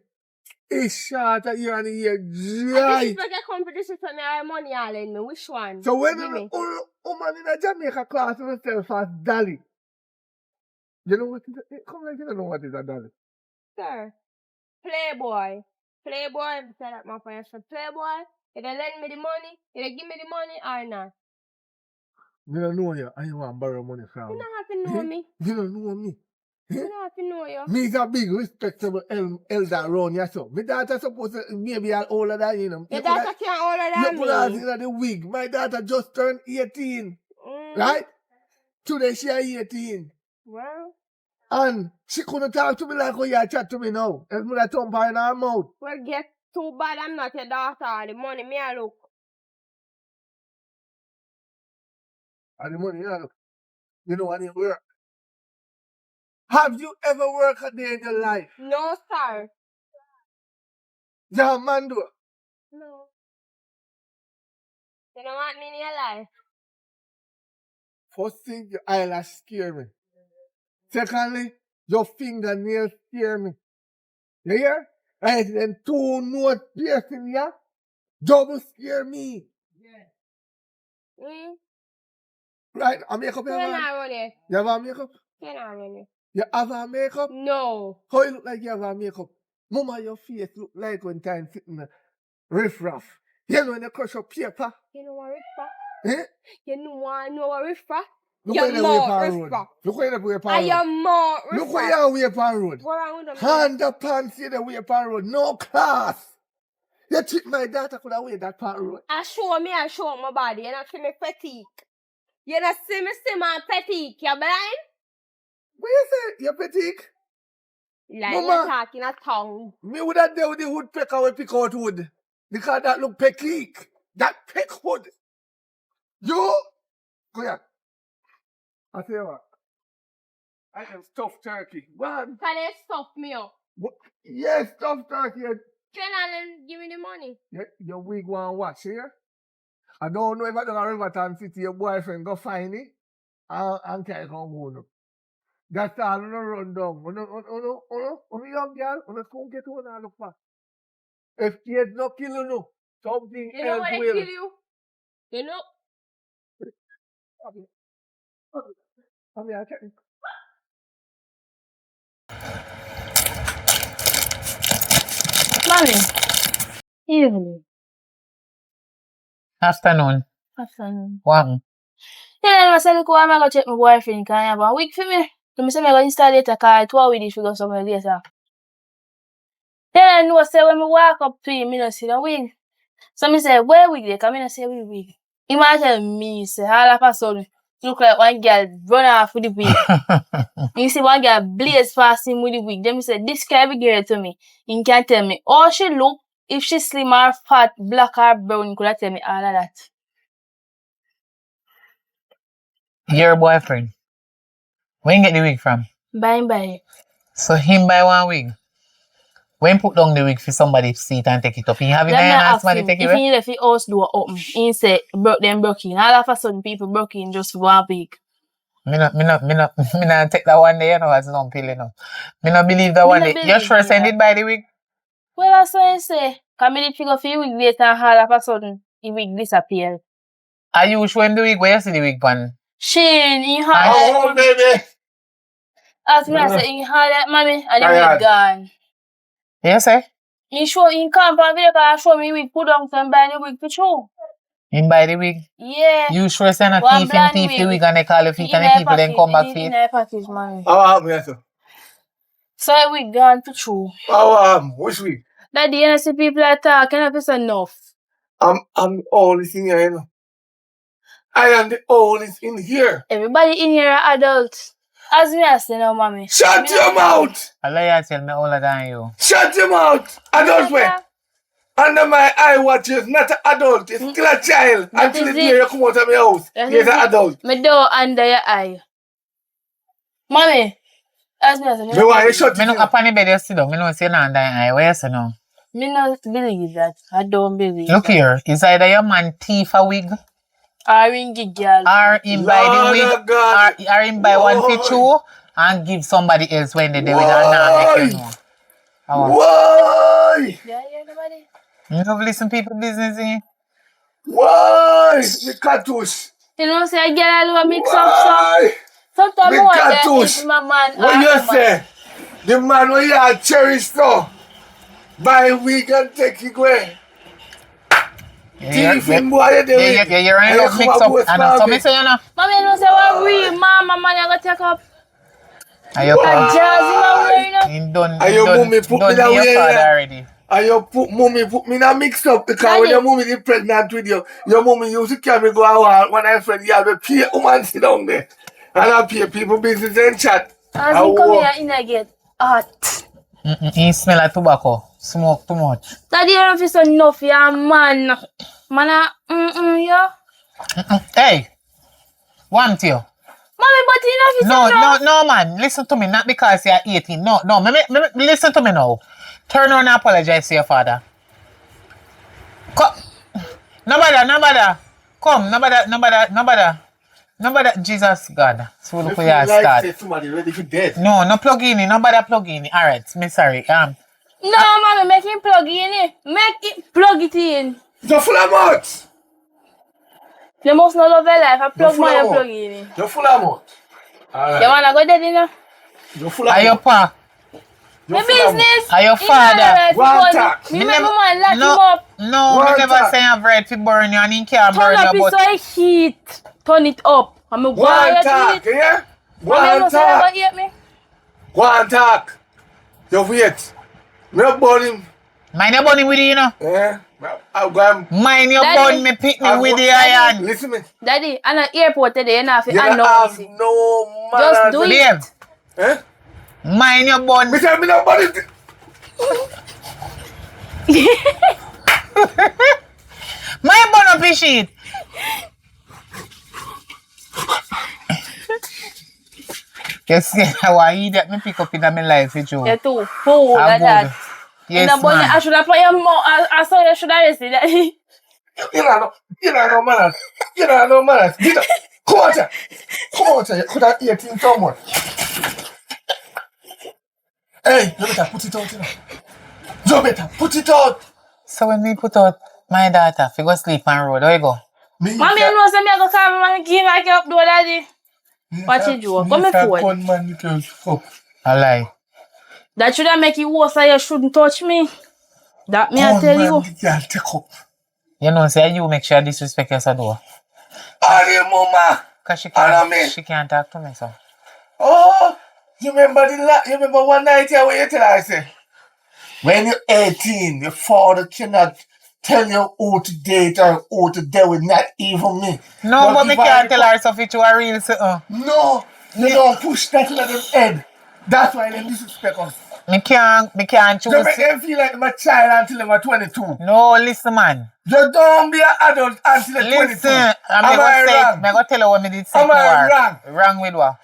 It's shorter here and the ear And this dry. is like a competition for me or money all in me. Which one? So when Give me. a woman in a Jamaica class herself as dolly, you know what is it? Come like you don't know what is a dolly. Sir. Playboy. Playboy. Say that my friend. So Playboy. You don't lend me the money. You don't give me the money or not. You don't know you and you want to borrow money from You me. don't have to know me. You don't know me. You don't have to know you. Me is a big respectable elder around here, so. My daughter supposed to maybe are older than you know. Your daughter can't older You than put her me. in the wig. My daughter just turned 18. Mm. Right? Today she is 18. Well, And she couldn't talk to me like how you chat to me now. Else me thump her in her mouth. well, get too bad I'm not your daughter. The money me I look. And the money, you know what it work. Have you ever worked a day in your life? No, sir. Yeah, man do. No. You don't want me in your life. First thing, your eyelash scare me. Secondly, your fingernails scare me. You hear? And then 2 note piercing, yeah? Double scare me. Mm? Right, a makeup you You're have on? not running. You have a makeup? You're not running. You have a makeup? No. How you look like you have a makeup? Mama, your face look like when time sitting riff-raff. You know when you crush up paper? You know what riff-raff? Eh? You know what riff-raff? Look Your where you way mouth upon road. riff-raff. Look where you way upon And road. your mouth Look where riff-raff. you way upon road. What wrong with them? Underpants you the way upon road. No class. You think my daughter could have weighed that upon road? I show my body. You not see me fatigue. You not see my fatigue. You blind? What you say? You petite? Like Mama. you're talking a tongue. Me would have dealt with the woodpecker we pick out wood. Because that look peck-leak. That peck wood. You? Go here. I tell you what. I am stuffed turkey. One. Can they stuff me up? What? Yes, stuffed turkey. Can I give me the money? Your wig want wash here? I don't know if I don't have Riverton City, your boyfriend go find it and carry come home. That's all on the run down. Uno young girl, uno come get one and look for. If kids no kill you, no, something You know else what they will. kill you? You know? I mean, I can't. Mommy. Evening. Afternoon. Afternoon. Wow. Yeah, I said, I'm going to check my boyfriend. Can I have a week for me? So I said, I'm going to install it a car. 2 weeks to go somewhere later. Then I know, say, when I walk up to him, I don't see the wig. So I say, where wig there? Come in and say, wig. Imagine me, say, all of a sudden, look like one girl run off with the wig. You see one girl blaze past him with the wig. Then I say, describe the girl to me. You can tell me how she look, if she slim or fat, black or brown, you could tell me all of that. Your boyfriend. Where you get the wig from? Bye. So him buy one wig. When put down the wig for somebody to see it and take it up, he have him and somebody take it if away? he left the house door open, he say broke in. All of a sudden people broke in just for one wig. Me not take that one day, you know, as some pill, you know. Me not believe that Me one not day. believe You sure you send that. it by the wig? Well, that's what I say. Come in figure for the wig later and all of a sudden the wig disappeared. Are you show him the wig? Where you see the wig, pan? Shane, he had Oh, baby. as me I say, he had that mommy and the wig gone. You say? He come from video and show me wig put on and buy the wig for sure. Him buy the wig? Yeah. You sure say not One thief the wig. wig and they call you thief and the people then come back for you? In a package, mommy. How am I? So the wig gone for true. How am? Which week? Daddy, you know, see people are talking, if it's enough. I'm the oldest in here, you know. I am the oldest in here. Everybody in here are adults. As me I say now, mommy. Shut your mouth! Allah, you tell me older than you. Shut your mouth! Adult way! Under my eye watch, is not an adult, it's still a child. That Until the is day it. you come out of my house, That he's is an it. adult. Me do under your eye. Mommy, ask me Me want you shut Me it look in. up on the bed, you sit down. Me know say nah dying eye. Where you say now? Me not believe that. I don't believe Look that. here. Is either your man thief a wig, I ring the girl. or him buy the Lord wig, of God. or him buy one for Why? you and give somebody else when they do with and nah make you know. Why? Yeah, yeah, nobody. You don't listen people business in. Why? The cartouche. You know, say a girl I do a mix up stuff. Why? Sometimes Me I want to cartouche. eat my man. What or you woman. say? The man where you are cherished so. Buy wig and take it away. Thief him boy you do it. You're And in you love come mix and up. boast And for so me. me say you know. Mommy, you know, say what real mama man you go take up. Are you And Jazzy man wearing up. in done? And your mummy put me Done that be your way. father Yeah. already. And your mummy put me in a mix up because when Daddy. your mummy is pregnant with you, your mummy used to carry me go out when I said you have to pay woman sit down there. And I pay people business and chat. As he come here in again. Hot. He smell like tobacco. Smoke too much. Daddy, you don't feel so enough, yeah, man. Man, yeah. Hey, want you? Mommy, but you don't feel so enough. No, man. Listen to me. Not because you're 18. No. Listen to me now. Turn around and apologize to your father. Nobody. Come, nobody. Jesus, God. So look where you start. Say somebody ready for death. No plug in. Nobody plug in. All right, me sorry. No, mommy, make him plug in it. Make it plug it in. You're full of mouth. You must not love your life. I plug full my of plug mouth. in it. You're full of mouth. Alright. You wanna go dead in there? You're full of Are your mouth. pa? My You're full of mouth. business. Are your father? One talk. Me make my man lock him up. No, One me never talk. say I've right to burn you and he can't Turn burn up you, his but so heat. Turn it up. I'm One wire talk, to it. yeah? Mommy, you One know say you talk. gonna eat me? One talk. You wait. Me burn him. mind your bunny with you, you know. Yeah? I'll go and... Mind your Daddy. bun, me pick me I'll with go- the iron. Listen me. Daddy, I'm at airport today. You know, if You you don't announce have it. no Just manners. do it. Babe, Eh? mind your bun. Me say me no burn it. My bun up his sheet. You see how I eat that me pick up in my life with you. You're too fool I'm like that. good. In Yes, the bonnet, I man. should have put your mouth. I saw you should have arrested that. You don't no manners. You don't no manners. Get up. Come on, here. Come on, here. You could have 18 someone. Hey, you better put it out, you know. You better put it out. So when we put out my daughter, if you go sleep on road, where you go? Me, Mommy, you know, something I go call my man and give back up door, daddy. Watch it, Joe. Come forward. Gun man, you can fuck. I lie. That should have make you worse, so you shouldn't touch me. That me I tell you. You can take up. You know, say you make sure disrespect your door. Are mama? Because she Anna me. can't talk to me, so. Oh, you remember you remember one night here where you tell her, I say, when you're 18, your father cannot tell you who to date or who to deal with, not even me. No, but me if I can't tell her stuff if you are real, so. No, you don't push that in them head. That's why they disrespect us. Me can't choose. You make them feel like I'm a child until I'm 22. No, listen, man. You don't be an adult until you're 22. Listen, Am I'm I wrong? going to tell you what me did say Am to I her. wrong? Wrong with what?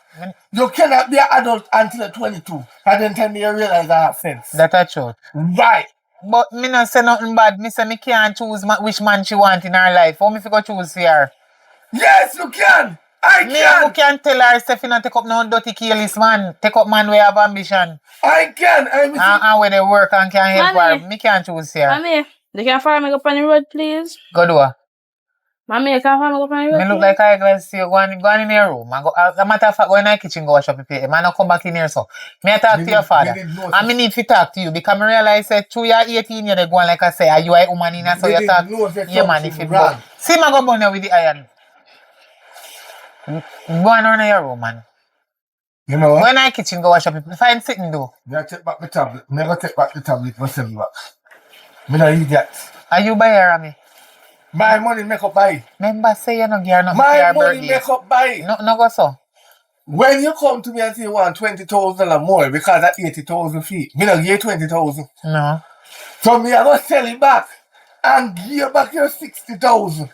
You cannot be an adult until you're 22. And then tell me you realize that offense. That's a truth. Right. But me not say nothing bad. Me say me can't choose which man she want in her life. How me fi go choose for her? Yes, you can. I Me can. who can tell her if you not take up no dirty careless man. Take up man we have ambition. I can. And where they work and can help Mommy. her. Me can't choose for her. Mommy, you can follow me up on the road, please. Go do her. Mommy, you can follow me up on the road, Me look please? like I glass to you. Go on in your room. As a matter of fact, go in the kitchen, go wash up your plate. Man, not come back in here, so. Me I talk to your father. And me need to talk to you because I realize that through your 18 years, they go on like I say, are you a woman in here, so you talk. Yeah, man, if you go. See, me go burn you with the iron. Go on in your room, man. You know Go what? in the kitchen, go wash up your plate. Find sitting do. I take back the tablet. Never take back the tablet myself back. Me not idiot. Are you buy her, me? My money make up buy. Remember, say you no gear nothing for My your money birthday. make up buy. No go so. When you come to me and say you want 20,000 or more because of 80,000 feet, me not give you 20,000. No. So me I go sell it back. and give back your 60,000.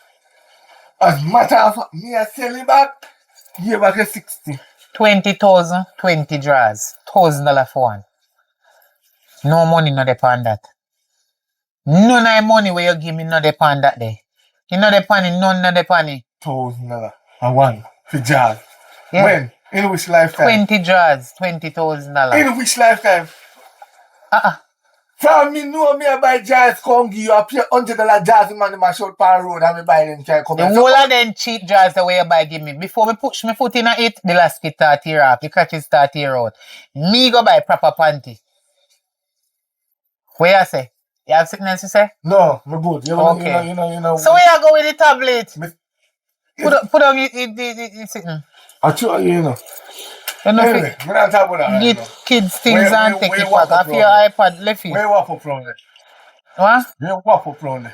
As matter of fact, me I sell it back, give back your 60. 20,000, 20 draws. $1,000 for one. No money no depend that. None of the money where you give me no depend that day. You know depend it, none no depend it. $1,000 and one for jazz. Yeah. When? In which lifetime? 20 draws, $20,000. In which lifetime? From me know me I buy jazz come give you a pay $100 jazz man in my short pan road and me buy them can come. The whole of them cheap draws the way you buy give me. Before me push my foot in it, the last kit start tear off, the crutches start tear out. Me go buy proper panty. What you say? You have something else to say? No, me good. Okay. You know. So where you go with the tablet? Me- Put on it sitting. I tell you, you know. You know, Anyway, we're not talking about that right get now. kids things Where- and where- take where it walk back up off your from iPad left you. Where walk up from there? What? Where walk up from there?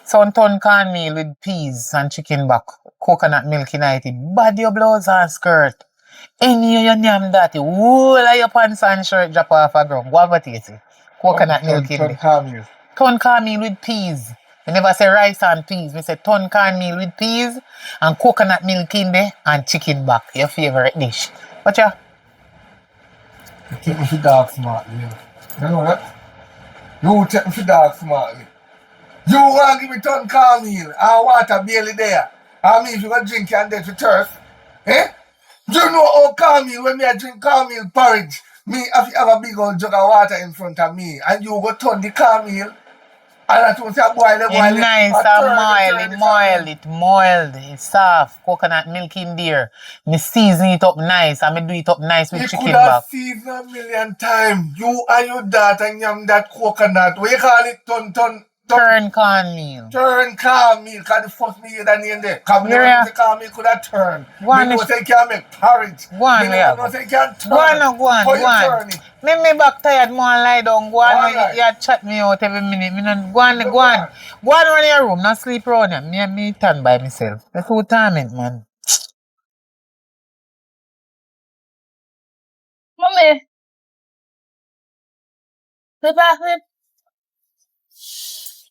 Some ton cornmeal with peas and chicken back. Coconut milk in it. Body your blouse and skirt. Any you name that. Whole of your pants and shirt drop off a ground. What about it? Coconut milk in there. Cornmeal. Ton cornmeal with peas. I never say rice and peas. Me say ton cornmeal with peas and coconut milk in there and chicken back. Your favorite dish. What ya? You take me for dark smartly, you know. You know that? You take me for dark smartly. You want to give me ton cornmeal and water barely there. I mean, if you going to drink and dead for thirst. Eh? You know how cornmeal, when me I drink cornmeal porridge, me have to have a big old jug of water in front of me and you go turn the cornmeal and I don't say boil it. It's nice and moiled. It's soft. Coconut milk in there. Me season it up nice and me do it up nice with You chicken could have back. seasoned a million times. You and your daughter yam that coconut. What you call it? Turn cornmeal. Turn cornmeal. Because the first me hear that name there. Because Yeah. never know say cornmeal could have turn. One Me know is- say can make porridge. One Me we never have. know say can turn. Go on, go on, How go you on. turn it? Me back tired, more and lie down. Go on, Alright. you chat me out every minute. Me not, go on. Go Go on run your room, not sleep around here. Me stand by myself. That's who torment, man. Mommy. Flip off flip.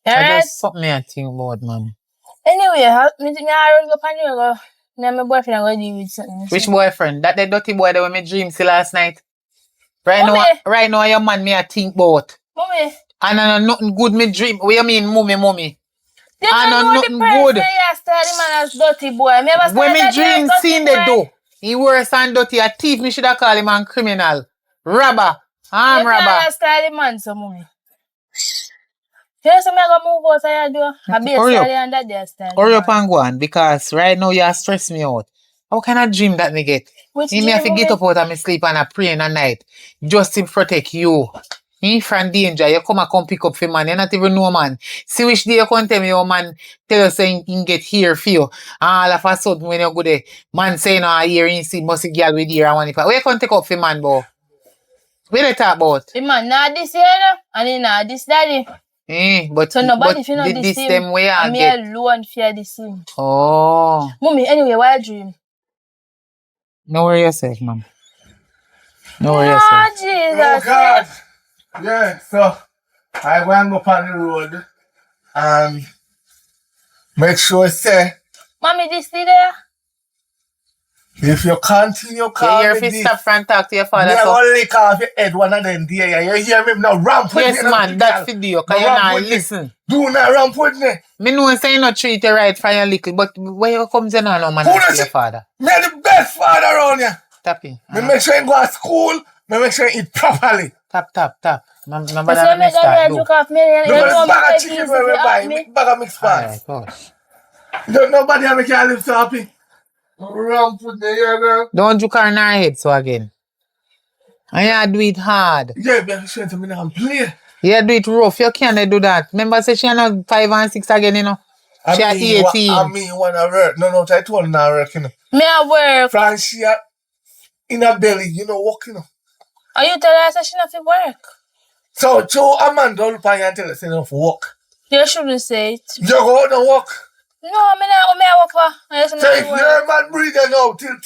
I Alright. just something I think about, man. Anyway, me think I run go pan you go. Now my boyfriend go deal with something. Which boyfriend? That the dirty boy that when me dream see last night? Right Mommy. now your man me I think about. Mommy. And nothing good me dream. What you mean, mommy? You I don't know know the nothing person good. you start the man as dirty boy. Me ever When start me that dream dirty seen boy? the do. He worse than dirty. A thief, me should have called him a criminal. Robber. Arm You robber. can't start the man, so mommy. You know, so me go move out of your door. I be Hurry up. and that day style. Hurry up and go on, because right now you are stress me out. How can I dream that me get? Which Me have to dream, get mommy? up out of my sleep and I pray in the night. Just to protect you. Me from danger. You come pick up for man. You not even know man. See which day you come tell me your man tell us saying he can get here for you. And all of a sudden when you go there, man saying I hear he see must girl with here and one if where you come take up for man, boy? Where they talk about? The man not this here, no? And he not this daddy. But So nobody feel but this this him. them way I And me get. alone fear this him. Oh. Mommy, anyway, why dream? No worry yourself, man. No worry Oh, yourself. Jesus. Oh God. Yeah, so I went up on the road and make sure say Mommy, this thing there? if you continue calling You hear me if you this, stop and talk to your me father, I so. gonna lick off your head one of them there. You hear me? Now ramp with Yes, me. man, that video, because you not listen. Do not ramp with me. Me know say you not treat you right for your little, but where you come to now, no man, Who ask does your it? father. Me the best father around here. Tap in. Me make sure you go to school. Me make sure you eat properly. Tap. My You brother say not me miss got that, me do. look off me. You Look know at the me bag take of easy chicken where we to buy. help me. Bag of mixed Alright, parts. gosh. Don't nobody have me can live so happy. Ramp with me here, girl. Don't you carry in our head so again. And you do it hard. Yeah, be sure to me now play. You do it rough, you can't do that. Remember say she not 5 and 6 again, you know. She at 18. I mean, wanna work. No, I told her not work, you know. Me at work. Francia in her belly, you know, walk, you know. Are you tell her that she not fit work? So, Joe, a man don't look and tell us enough work. You shouldn't say it. You go out and walk. No, me not work for. I just So, if you're a man breathing now till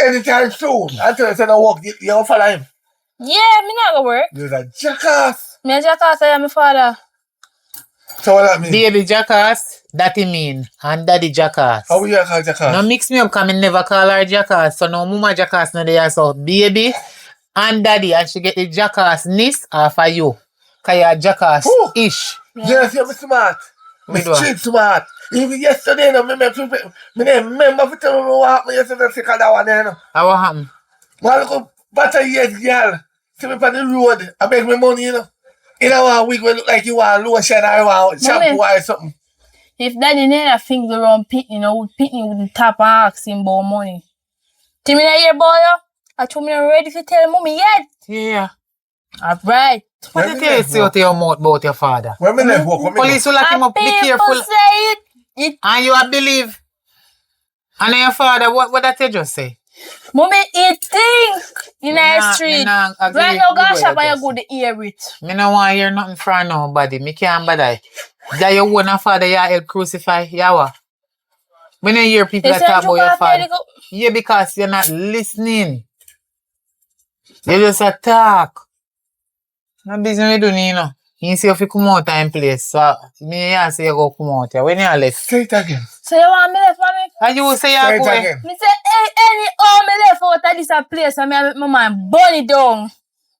anytime soon, and tell us not walk, you don't follow him. Yeah, me not go work. You're a jackass. Me a jackass, I am my father. So what that mean? Baby jackass, that he mean. And daddy jackass. How we call jackass? No mix me up because I never call her jackass. So no mama jackass no there. So baby and daddy, I should get the jackassness off of you. Because you're jackass-ish. Yes, you're smart. Me do what? street smart. Even yesterday, no, me remember to tell you what happened yesterday, sick of that one there, no. How what happened? Man, look up, better years, girl. See me on the road, I beg me money, you know. In a week, we look like you want lotion or you want shampoo or something. If daddy never finger around Pitney, you know, Pitney with the top and ask him about money. Timmy not here, boy. I told me I'm ready to tell mommy yet. Yeah. Alright. What did you say to your mouth about your father? When me left work, Police will lock him up, be careful. Say it. And you a believe. And then your father, what that you just say? Mommy, it think in the street. Right now, go shop and you go to hear it. Me no want to hear nothing from nobody. Me can't bother. That your own father you help crucify. Yawa. Me no hear people that talk about your father. Yeah, because you're not listening. You just attack. No business we do, you know. You see if you come out in place. So, me say you go come out here. When you left? Say it again. So you want me left for me? And you say Say you're it going. again. Me say, hey, any home me left out of this a place and me make my man burn it down.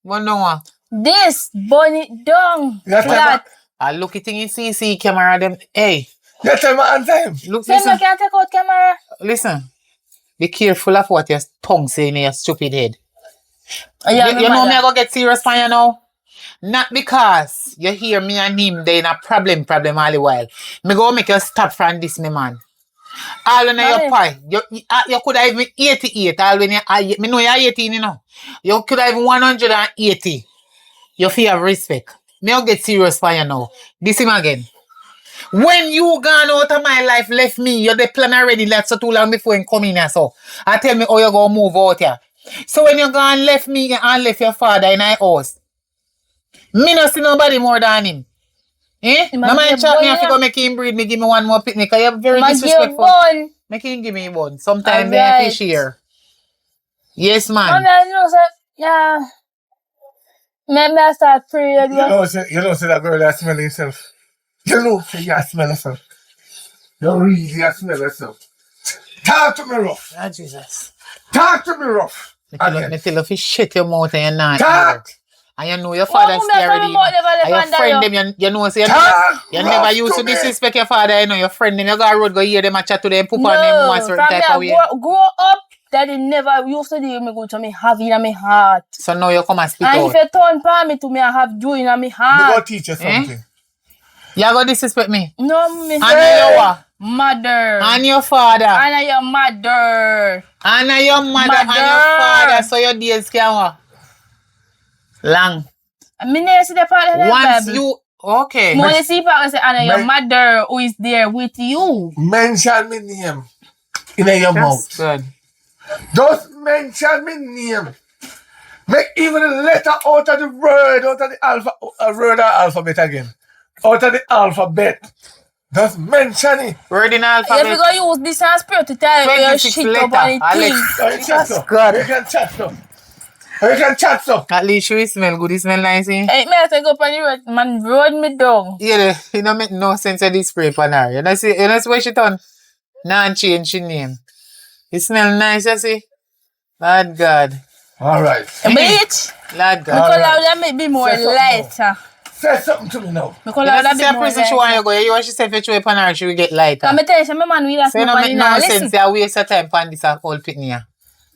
One no. This, burn it down. Yes, That. I look it in CC camera them. Hey, You tell me answer him. look, Say me listen. can take out camera. Listen. Be careful of what your tongue say in your stupid head. Yeah, You know me I go get serious for you now? Not because you hear me and him they in a problem all the while. Me go make you stop from this, me man. All in your pie. You could have even 88. All when me know you're 18, you know. You could have even 180. You feel have respect. Me I'll get serious for you now. This him again. When you gone out of my life, left me, you're the plan already left so too long before you come in here, so. I tell me how you gonna move out here. So when you gone left me and left your father in our house, me no see nobody more than him. Eh? No mind chat me if you go make him breed me, give me one more picnic, because you're very disrespectful. Make him give me one. Sometimes they fish here. Yes, man. Mommy, I know, sir. Yeah. Maybe I start praying. You know, say that girl that smell herself. You know, say you smell yourself. You really smell yourself. Talk to me rough. Ah, Jesus. Talk to me rough. Me tell you if you shut your mouth and you're not Talk. here. And you know your father scared of you. And your friend them, you know, say you never used to disrespect your father, you know, your friend them, you go on road, go hear them and chat to them, poop on them one certain type of way. Grow up, daddy never used to do me good to me have in my heart. So now you come and speak And out. if you turn for me to me, I have joy in my Me heart. go teach you something. You go disrespect me. No, me And you what? mother. And your father. And your mother. And your mother and your father. So your days can what? Long. Me never see the part of the Once Bible. you okay. Me only see part say, and your Me- mother who is there with you. Mention me name in your mouth. That's good. Just mention me name. Make even a letter out of the word, out of the word or alphabet again. Out of the alphabet. Just mention it. Word in If alphabet. you go use this as spirit to tell you your 26 shit letter, up on the Alex. thing. You chat so. God. You can chat so. You can chat so. At least you smell good. You smell nice, eh? Hey, me have to go up on the road, man, road me down. Yeah, it don't make no sense of this spray for her. You know see what she done? Now and change she name. It smell nice, you see? Lord God. Alright. Bitch, Lord God. because that make me more Say something lighter. Say something to me now. Because You know, that see be a more person she want lighter. you go, you want she say if you throw upon her, she will get lighter. Can me tell you, my man will have So you don't nobody make now. no Listen. sense. You waste your time on this old pitney here.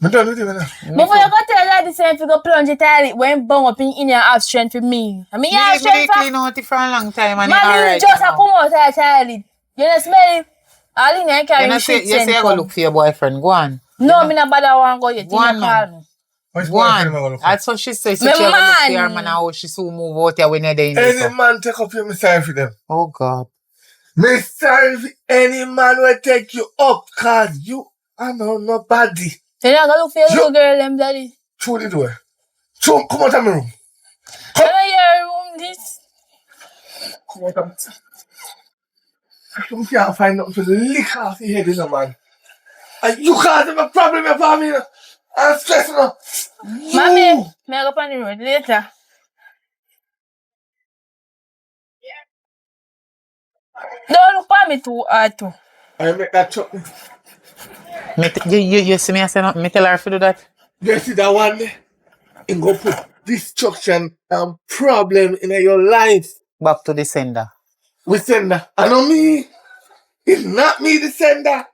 Me done with you now. Before you go tell that the same, if you go plunge the toilet, when bung up in you have strength for me. I mean, you have You strength for clean out it for a long time and man, you're you alright. just a come out of the toilet. You know, smell it. All in there You carry know, shit you say you go look for your boyfriend. Go on. No, me not bother want go yet. Go on, You man. call me. Which Go boyfriend am I on. gonna That's what she said. So Me she have a look for man. her man and how she soon move out here when you're there in Any this. man take up your me sorry for them. Oh God. Me sorry for any man will take you up cause you are nobody. Then I go look for your little girl, them daddy. Through the door. So come out of my room. Can I hear room this? Come out of my room. You can't find nothing to lick off your head, you know, man. And you can't have a problem with me, you know. I'm stressing now. Mommy, may I go on the road later? Don't look at me too hard too. I make that truck. You see me I say nothing? Me tell her to do that. You see that one there? It go put destruction and problem in your life. Back to the sender. We send that. I know me. It's not me the sender.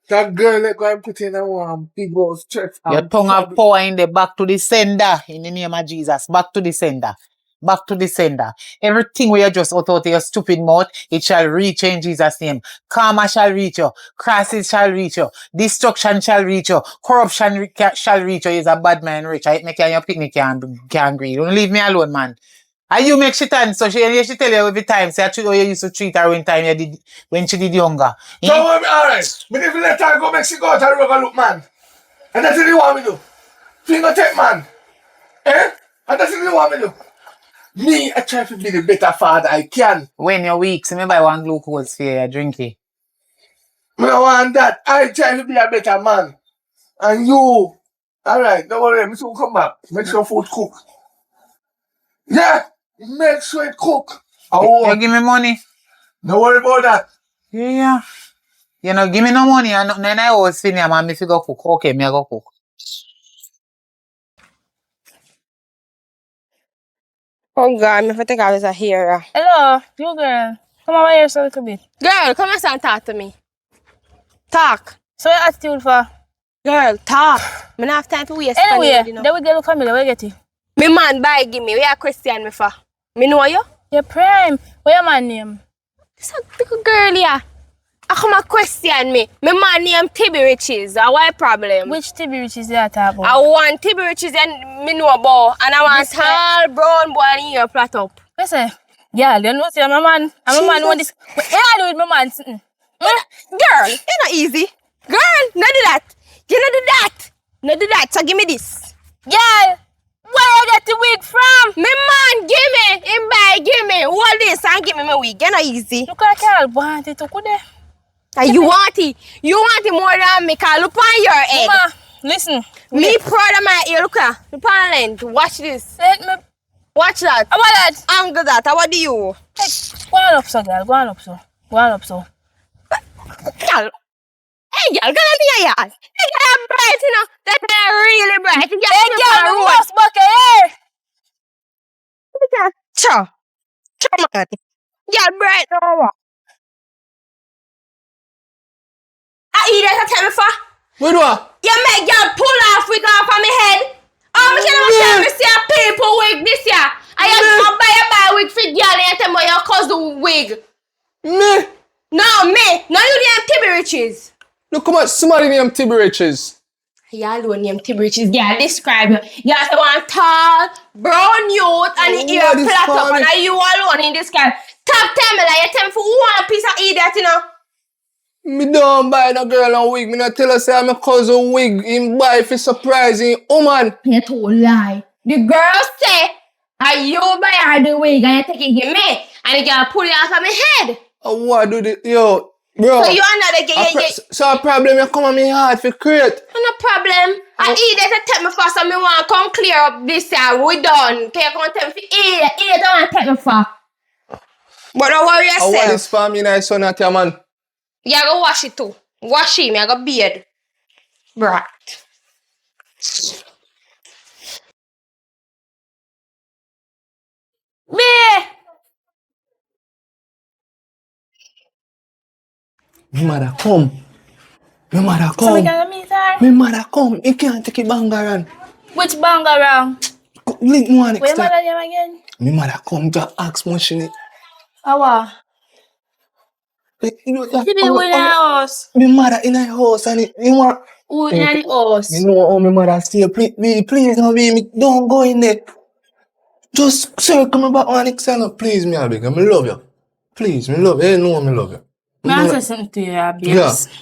That girl that go and put in a one big old stress. Your tongue have power in the back to the sender in the name of Jesus. Back to the sender. Back to the sender. Everything where you just out of your stupid mouth, it shall reach in Jesus' name. Karma shall reach you. Crisis shall reach you. Destruction shall reach you. Corruption shall reach you. He's a bad man rich. I make you and your picnic can greed. Don't leave me alone, man. And you make shit and so she tell you every time, say how you used to treat her when she did younger. So, alright. But if you let her go, make she go out and rug a look, man. And that's what you want me to do. Finger take, man. Eh? And that's what you want me to do. Me, I try to be the better father I can. When you're weak, so me buy one glucose for you, drink it. Me don't want that. I try to be a better man. And you, alright, don't worry, me soon come back. Make sure food cook. Yeah, make sure it cook. You give me money? Don't worry about that. Yeah. You know, give me no money and nothing, and I always feel man, me fi go cook. Okay, me I go cook. Oh God, me think I was a hero. Hello, you girl. Come over here so a little bit. Girl, come here and talk to me. Talk. So your attitude for? Girl, talk. Me not have time for waste. Anyway, you know. then we get look at me, where you get it? Me man buy give me. Where you Christian me for? Me know you? Your prime. What your man name? This a little girl here. I come a question me. Me man name Tibby Riches. What problem? Which TB Riches you talk about? I want Tibby Riches and me know about. And I want tall brown boy in your flat up. Listen, yeah, you know say my man. And my man want this. What you do with my man? Girl, it's not easy. Girl, no do that. You no do that. No do that. So give me this. Girl, where you get the wig from? Me man, give me. Him buy, give me. Hold this and give me my wig. It's not easy. Look at girl, want it to go there. And you want it. You want it more than me. Cause look on your head. Mama, listen. Me proud of my ear. Look at. Look on length. Watch this. Let me. Watch that. How about that? Angle that. What do you? Hey, go on up so, girl. Go on up so. Go on up so. Girl. Hey, girl. Go on here, y'all. Hey, girl, bright, you know. That's really bright. Hey, girl, you must bucket here. Sure. Sure, man. Girl, bright. No. I eat that tell me for. What do I? You make girl pull off wig off of my head. Oh, me can never me see a people wig this year. I just buy a wig for girl and tell me your cousin wig. Me? No, me. No, you name Tibby Riches. Look how much somebody named Tibby Riches. Y'all don't name Tibby Riches. Girl, describe you. Y'all say one tall, brown youth and the ear What is flat up funny? and you alone in this guy. Top tell me like you tell me for one piece of idiot, you know. Me don't buy no girl a wig. Me not tell her say I'm a cousin wig. Him buy for surprising woman. You told lie. The girl say, are you buy her the wig and you take it give me and the girl pull it off of my head. What do the yo, bro? So you another get So a problem you come on me hard for create. no problem. I eat it to take me for so me want come clear up this year. We done. Can you come tell me for eat don't want to take me for. But don't worry I want yourself. this family nice son at your man. You go wash it too. Wash him, you go beard. Right. Me. Me mother come. Me mother So we come. can meet her. Me mother come. You can't take it bangaran. Which bangarang? Link me one Where next time. mother name again? Me mother come to ask motion. Awa. Tibby win a house. Me mother in a house and you want. Who in the house? You know how my mother stay. Please don't be me. Don't go in there. Just circle me back one next time. Please, me I beg you. Me love you. Please, me love you. You know me love you. Me Me answer something to you, babes. Yeah.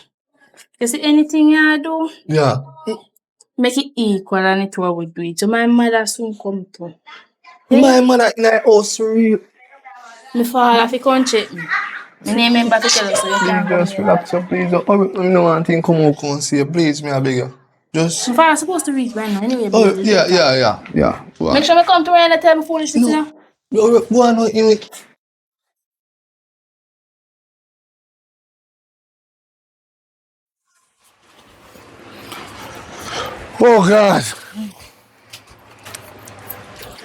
You see anything you do, Yeah. make it equal and it what we do it. So my mother soon come to. My mother in a house real. Me fall off, you come check me. Me name member to tell us so you can't come Just here. relax up, please. I no want thing come out and see you. Please, me I beg you. Just. Me fall supposed to reach by now anyway. Oh, baby. yeah. Go on. Make sure me come to where and tell me foolishness, you know. Go on, Oh God.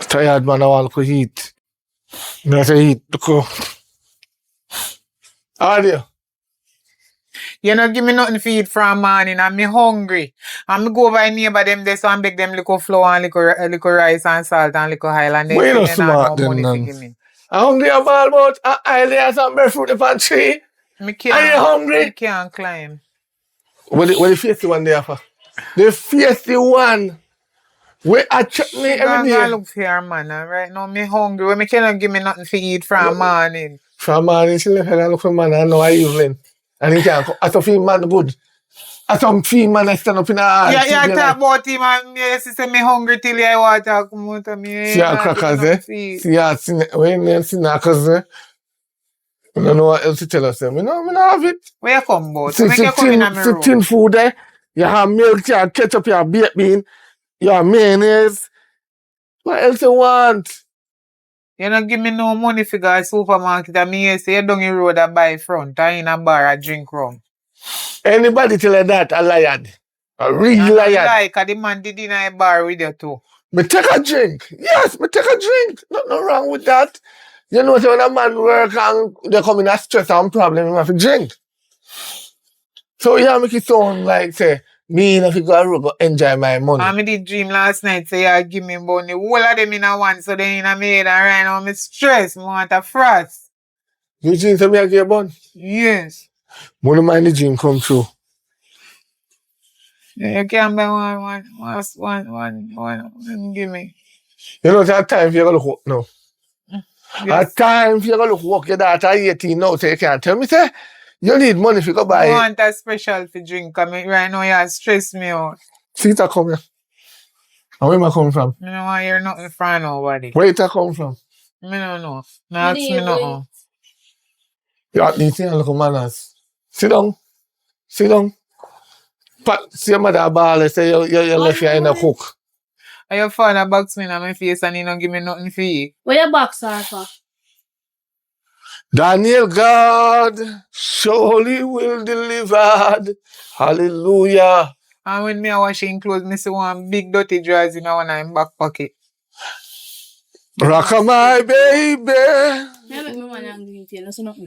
Tired man, I want to eat. I to eat. Look. How are you? You not give me nothing to eat from morning and me hungry. And me go over a neighbor them there so and beg them little flour and little rice and salt and little oil and But they you say know they not smart no then, money to man. give me. I'm hungry about I lay some breadfruit upon tree. Me Are you can't hungry? climb. What the feisty one there for? The feisty one. Where I check me She every gonna day. look for her man and right now me hungry. When me cannot give me nothing to eat from morning. From morning, she left her look for man and now I evening. And he can't come. I thought feel man good. I thought feel man I stand up in a hall. Yeah, talk about him and me say me hungry till I want to come out of me. See our crackers, eh? See our when you see knackers, eh? I don't know what else to tell us. Me no have it. Where you come about? See, When you come in my room? tin food, eh? You have milk, you have ketchup, you have baked bean, you have mayonnaise. What else you want? You don't give me no money for go to supermarket and me say you down the road and buy front and in a bar and drink rum. Anybody tell you that, a liar. A real liar. Like, the man did in a bar with you too. Me take a drink. Yes, me take a drink. Nothing wrong with that. You know, so when a man work and they come in a stress and problem, he have to drink. So yeah, make it sound like say, me if you go enjoy my money. I did dream last night say you give me money. All of them in a one, so they in a maid and right now I'm stressed. I want a frost. You dream say me I give you bun? Yes. Wouldn't mind the dream come true. You can buy one, give me. You know, that time for you to look work now. Yes. At time for you to look work, your daughter 18 now, so you can't tell me, say, you need money if you go buy I it. want a special for drink. I mean, right now you stress me out. See it come here. And where am I coming from? I don't want to hear nothing from nobody. Where it come from? I don't know. No ask me nothing. You at least you look manners. Sit down. Sit down. See your mother ball, say you left you in a cook. And your father box me in my face and he don't give me nothing for eat. Where your box are for? Daniel God surely will deliver. Hallelujah. And when me a washing clothes, me see one big dirty drawers in one in back pocket. Rock my baby.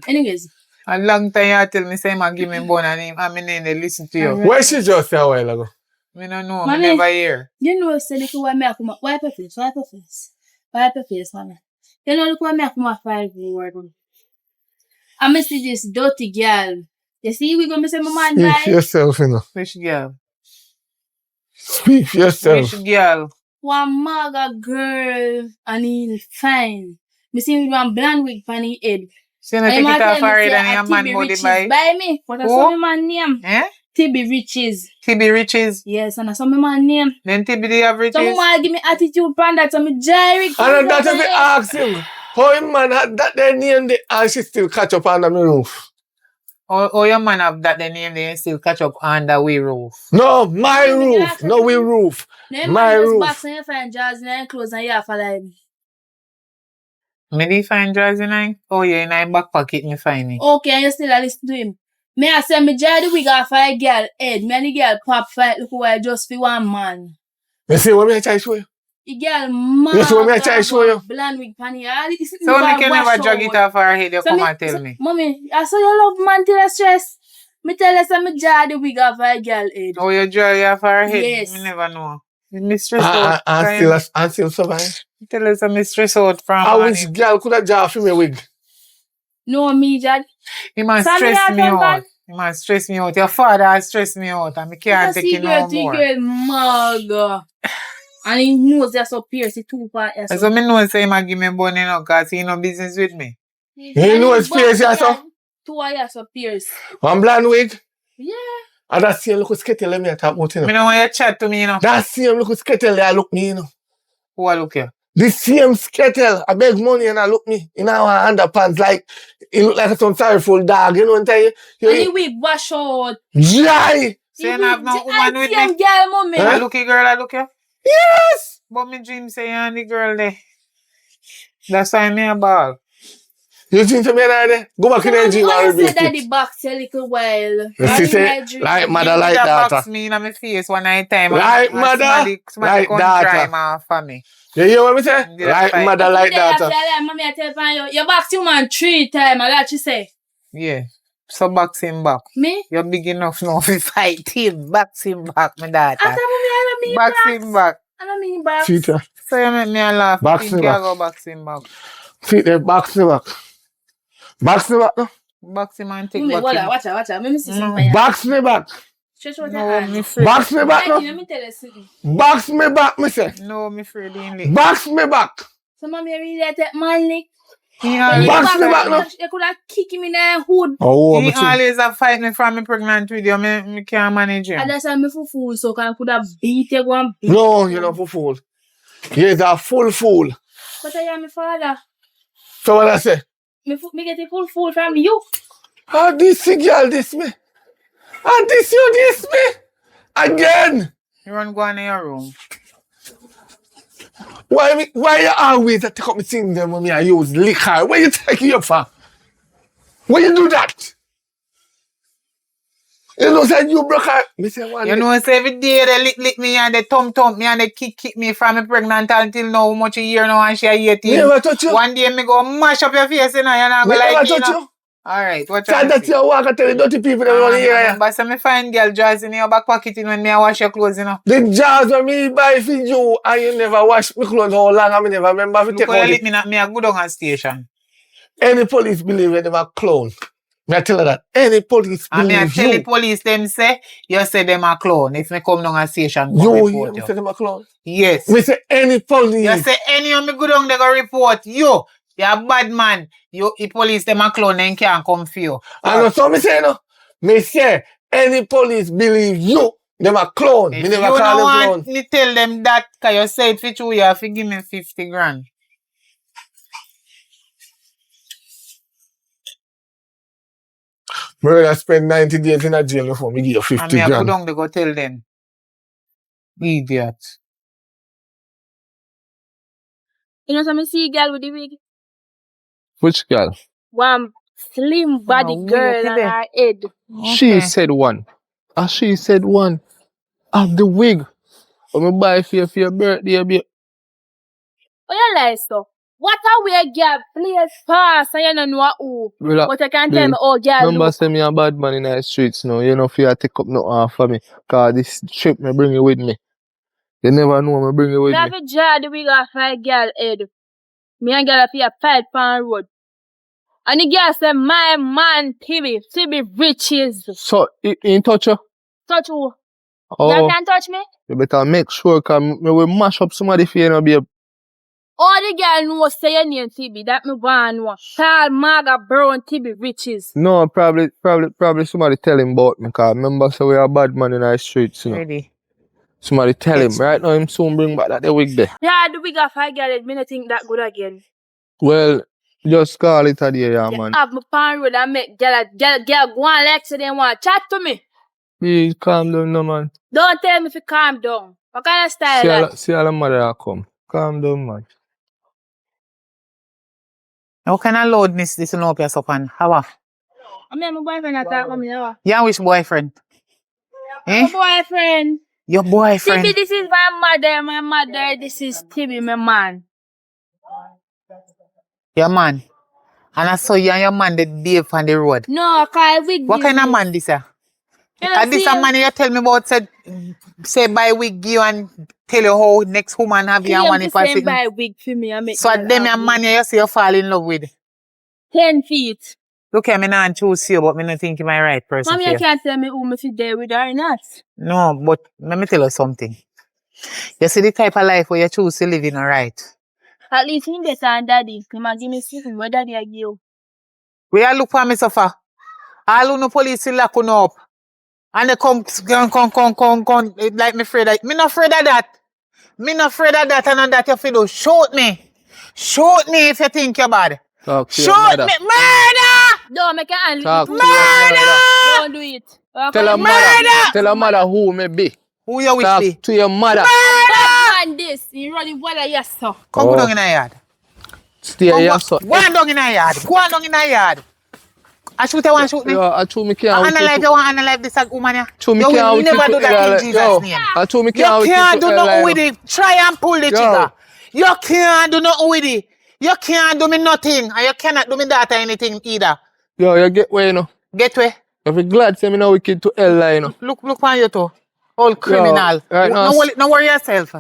Anyways. A long time you tell me say man give me bun and him and me never listen to you. Where she just say a while ago? Me don't know, Mommy, me never hear. You know say look why me come wipe your face, mommy. You know look why me come 5 word. I miss this dirty girl. You see we gonna say my man Speak die. for yourself, you know. Which girl? Speak for yourself. Which girl? One maga girl and he fine. Me see with one blonde wig on his head. She not take it off her head and your man body by. By me. But that's my man name. Eh? TB Riches. TB Riches? Yes, and that's my man name. Then TB they have Riches? So my give me attitude pan that, so me jerry. And that's if you ask him, how him man had that they name the and she still catch up under my roof. Or your man have that the name they still catch up under we roof. No, my roof. No, we roof. My roof. Box and you find jars and clothes and you have like. Me did find drawers in I? Oh yeah, in my back pocket me find it. Okay, and you still listen to him. Me I say me jar the wig off a girl head. Me and the girl pop fight look why just for one man. You see what me I try to show you? The girl mad. You see what me I try to show you? Blonde wig pan here. So me can never drag it off her head, you So come me- and tell me. Mommy, I saw you love man till you stress. Me tell you say me jar the wig off a girl head. Oh, you draw it off her head? Yes. Me never know. Me stress out. I still survive. Tell us me stress out from I morning. wish girl could have jar for me wig. No me jar. He must Sammy stress had me one out. bad. He must stress me out. Your father has stressed me out and I can't take it no more. Girl mug. And he knows that's so pierce the 2 part. So me know say he might give me money now because he no business with me. You know his face, yeah, so? 2 are so pierce. One blonde wig. Yeah. And that same look skettle me I talk about, you Me know. don't want you chat to me, you know. That same look skettle I look me, you know. Who I look here? The same skettle, I beg money and I look me in our underpants like it look like some sorrowful dog, you know what I'm And the saying? wig wash out. Jai! So you have no woman with Same me? girl, mommy. I look here, girl, I look here. Yes! But me dream say you and the girl there. That's why me a ball. You think to me there? Go back in the gym Why and you say rebuke daddy it. box a little while? You Are see, in say, my dream? like mother, You like did a daughter. box me in my face one night time. Like and mother, somebody like come daughter. try my family. You hear what me say? Did I Like fight? mother, Every like day after daughter. that, mommy, I tell you, you box you man 3 times. I got you say. Yeah. So box him back. Me? You're big enough now to fight him. Box him back, my daughter. After mommy, I don't mean Box box. him back. I don't mean box. Cheater. So you make me a laugh. Box Think him you back. go box him back. See the box me back. Box me back no? Box him and take Mommy, back him. watch out. Let me see No. something. Box me back. Stretch out your No, hand. me afraid. Box me back Let no? me tell you something. Box me back, me say. No, me afraid in lick. Box me back. So mommy, I really take man lick. He When always you Box box me me back no? you could have kicked him in the hood. Oh, He me too. always a fight me from me pregnant with you. Me can't manage him. And that's why me for fool, so I could have beat you one beat. No, you're not a fool. You're a full fool. But I am my father. So what I say? Me get a full fool from you. Oh, this girl, this me. And this you, this me. Again. You run go in your room. Why you always take up me things them when I use liquor? Where you take it up for? Why you do that? You know, said you broke her. Me say one You day. know, so every day they lick me and they thump me and they kick me from me pregnant until now, how much a year now and she 18. Me never touch you. One day me go mash up your face, you know, you're not Me gonna never like it, you touch know. you. Alright, what Say you that you walk and tell the dirty people that want to hear you. Remember, so me find girl drawers in your back pocket in when me I wash your clothes, you know. The jars when me buy for you and you never wash me clothes how long and me never remember to Look take how you out lick it. me, me a go down a station. Any police believe you them a clown. Me I tell her that. Any police And me I believe tell the you. police them say, you say them a clown. If me come down a station, come You hear report me you. say them a clown? Yes. Me say any police. You say any of me go down, they go report you. You're a bad man. You, the police, them a clown, then can't come for you. I know so me say no. Me say any police believe you. Them a clown. If Me you never don't call them want clown. me tell them that, because you say it for true, you have to give me 50 grand. Me rather spend 90 days in a jail before me give you And 50 me I go grand. down, they go tell them. Idiot. You know, so me see a girl with the wig. Which girl? One slim body Oh, girl wait, on there. her head. She Okay. said one. She said one. Of the wig. I'm going to buy for your birthday, babe. Oh, you lie so. What a weird girl plays fast and you don't know who. Relax, But you can tell babe. me, oh, girl, Remember, look. say me a bad man in the streets now. You know, if you take up no half for me. Because this trip, me bring it with me. You never know, me bring it with Me have me. to draw the wig off my girl head. Me and girl have to fight on road. And the girl say, my man, Tibi riches. So, in touch you? Touch who? Oh, You can touch me? you better make sure, because me will mash up somebody for you, know, babe. All the girl know say your name Tibi, that me want know. Tall Maga Brown Tibi riches. No, probably somebody tell him about me, because remember, so we are bad man in the streets, you know. Ready. Somebody tell Yes. him. Right now, him soon bring back that the wig there. Yeah, the wig off my girl head, me not think that good again. Well, just call it a day, yeah, You man. have me pan road and make girl go on like say they want chat to me. Please calm down, no, man. Don't tell me if you calm down. What kind of style that? See all the mother a come. Calm down, man. How can I loudness this in up your sup and how? I mean, my boyfriend attack me now. Yeah, which boyfriend? My boyfriend. Your boyfriend. Tibi, this is my mother, this is Tibi, my man. Your man. And I saw you and your man the day on the road. No, cause wig. What kind of man this is? You know, And this see, a man you tell me about say buy wig you and tell you how next woman have you and one if I same sit. buy wig for me and make So girl them have a wig. man you say you fall in love with. 10 feet. Look here, me not choose you, but me not think you're my right person. Mommy, for you you. can't tell me who me fit there with or not. No, but let me tell you something. You see the type of life where you choose to live in, alright? At least he better than daddy. He might give me something where daddy I give. Where you look for me suffer? All who no police will lock you up. And they come, like me afraid that. Me not afraid of that. Me not afraid of that and that you feel do. Shoot me. Shoot me if you think you're bad. Talk to your Shoot mother. me. Murder! Don't make a hand Talk little to your mother. Don't do it. Tell her mother. Tell her mother who me be. Who you wish Talk be? to your mother. Bad man this. He running water, yes sir. Come Oh. down in the yard. Stay here, so. Go on down in the yard. Go on down in the yard. I shoot you, one shoot me. Yo, I told me can't Analyze you want analyze this woman here. True, me You can't will wait never to do that in like, Jesus' yo, name. I told me You can't wait can't to do nothing with it. Try and pull the trigger. You can't do nothing with it. You can't do me nothing. And you cannot do me that or anything either. Yo, you get where, you know? Get where? You be glad say me now wicked to hell, like, you know? Look on you too. Old criminal. right now, No worry yourself.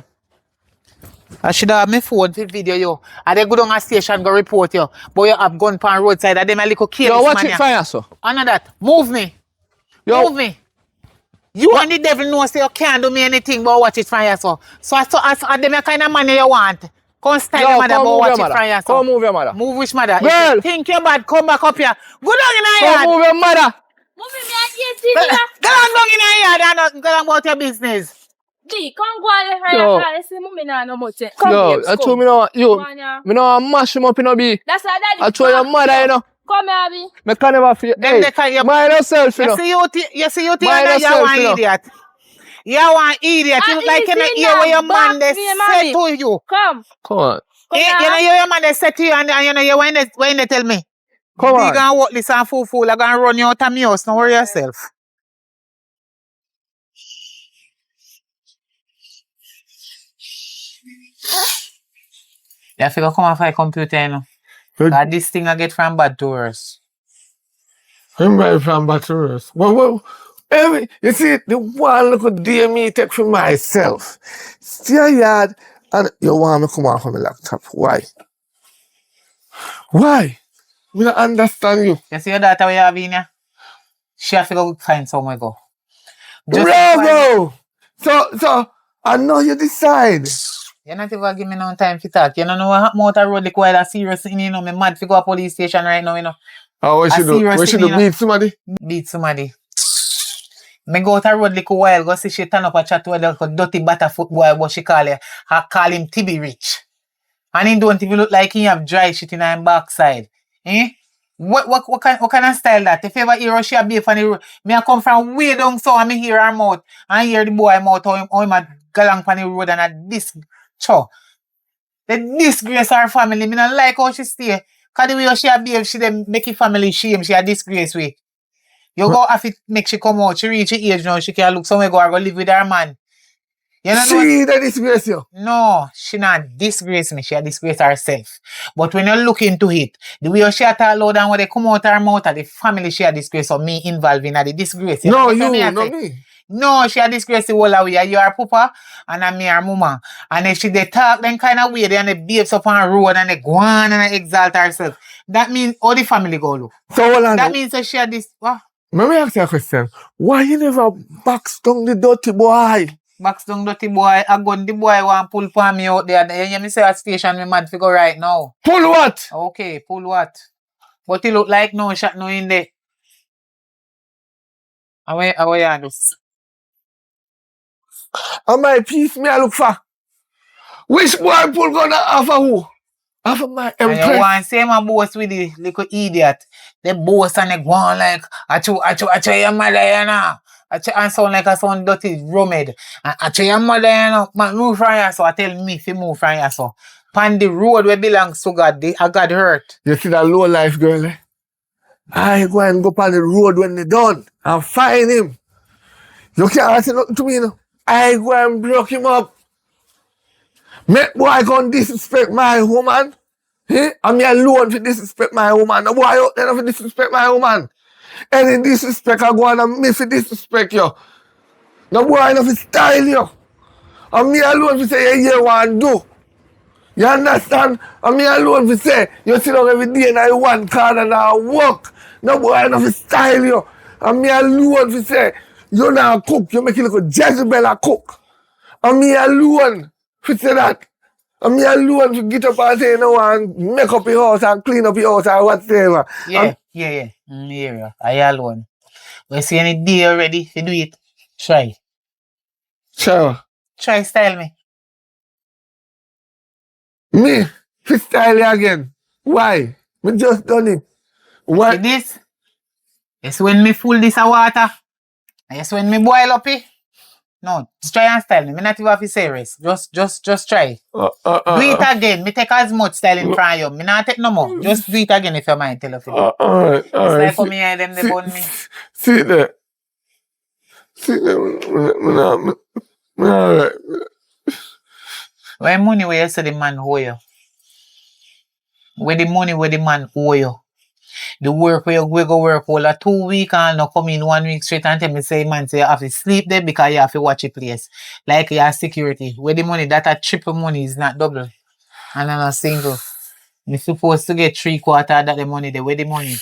I should have my phone to video you. And they go down a station go report you. But you have gun pan roadside and them a little careless Yo, watch man it here. fire, so. Under that. Move me. Yo. Move me. You and the devil know say you can't do me anything but watch it from your so. So them kind of money you want. Come style your mother but watch it from your so. Come move your mother. Move which mother? Girl. If you think you're bad, come back up here. Go down in the Come yard. move your mother. Move me and Go down in the yard and not go about your business. D, come go on the Yo. higher. I say, mommy, no much. Come, Yo, babes, I told come. me now, yo, Come on, yeah. me now mash him up in a bee. That's how daddy. I told your mother, you know. Come here, Abby. Me can never feel. Them Hey, they call you- mind yourself, you know. You see you think Mind that you yourself, one you know. idiot. You one idiot. You look like you know easy hear what your now. man they Back me, say mommy. to you. Come. Come on. Come You here. know hear your man they say to you and you know you when they tell me. Come You on. gonna walk this and fool. I'm gonna run you out of my house. Don't worry yourself. You have to go come off my computer, you know. Good. That this thing I get from bad to worse. Remember from batteries. Well, you see, the one little dear me take for myself. Stay yard and you want me to come off of my laptop. Why? Why? We don't understand you. You see your daughter where you have in here? She have to go find somewhere go. Just Bravo! So, I know you decide. you're not even give me no time to talk. You don't know what happened out the road like while a serious thing, you know. Me mad to go to police station right now, you know. Oh, we I should see do? your We should thing, you know. beat somebody. Beat somebody. Me go out the road like a while, go see she turn up a chat with a dirty Butterfoot boy, what she call her. I call him TB Rich. And he don't even look like he have dry shit in his backside. Eh? What kind of style that? If you ever hear her, she a beef on the road. Me I come from way down so and me hear her mouth. And hear the boy mouth how him a galang on the road and a they disgrace her family. Me not like how she stay. Cause the way she a behave, she dem make her family shame. She a disgrace way. You go have to make she come out. She reach her age now. She can look somewhere go live with her man. You know what? See that disgrace you. No, she not disgrace me. She a disgrace herself. But when you look into it, the way she a talk loud and when they come out her mouth, the family she a disgrace or me involved in the disgrace. No, know what you, I not say? me. No, she a disgrace the whole way. You are papa and I'm me her mama. And if she they talk them kind of way, then they behaves up on the road and they go on and they exalt herself. That means all the family go look. So hold on. That means that she a this what? Let me ask you a question. Why you never box down the dirty boy? Box down dirty boy, I gun the boy want pull for me out there. You hear me say at station me mad figure right now. Pull what? Okay, pull what? What he look like no shot no in there. Away you do. And my piece me I look for. Which boy pull gonna offer who? Offer my And you empress. want say my boss with the little idiot. The boss and they go on like achu your mother, you know. And sound like a sound dirty rummid. And achu your mother, you know. Man, move from here so I tell me if you move from here so. Pan the road where belongs to God, I got hurt. You see that low life girl, eh? I go and go on the road when they done and find him. You can't say nothing to me, you know. I go and block him up. Make boy go and disrespect my woman. Eh? And me alone for disrespect my woman. The boy out there for disrespect my woman. Any disrespect I go on and me for disrespect you. The boy enough to style you. And me alone for say you want to do. You understand? And me alone for say you sit down every day and I one card and I work. No boy enough to style you. And me alone for say you not cook. You make it look a Jezebel a cook. And me alone for say that. And me alone for get up and say you know and make up your house and clean up your house or whatever. Yeah. Yeah. I alone. We see any day already to do it. Try. Sure. Try style me. Me freestyle you again. Why? Me just done it. See Why? this? It's when me full this of water. And it's when me boil up it. No, just try and style me. Me not even have to serious. Just try. Do it again. Me take as much styling from you. Me not take no more. Just do it again if you mind. Tell you. Alright, It's alright. like how me hear them they bun me. See there. See there. Me alright. When money where you say the man owe you? Where the money where the man owe you? The work where you go work all a 2 weeks and not come in 1 week straight and tell me say man say you have to sleep there because you have to watch a place. Like your security. Where the money that a triple money is not double. And I'm not single. You're supposed to get 3/4 that the money there. Where the money?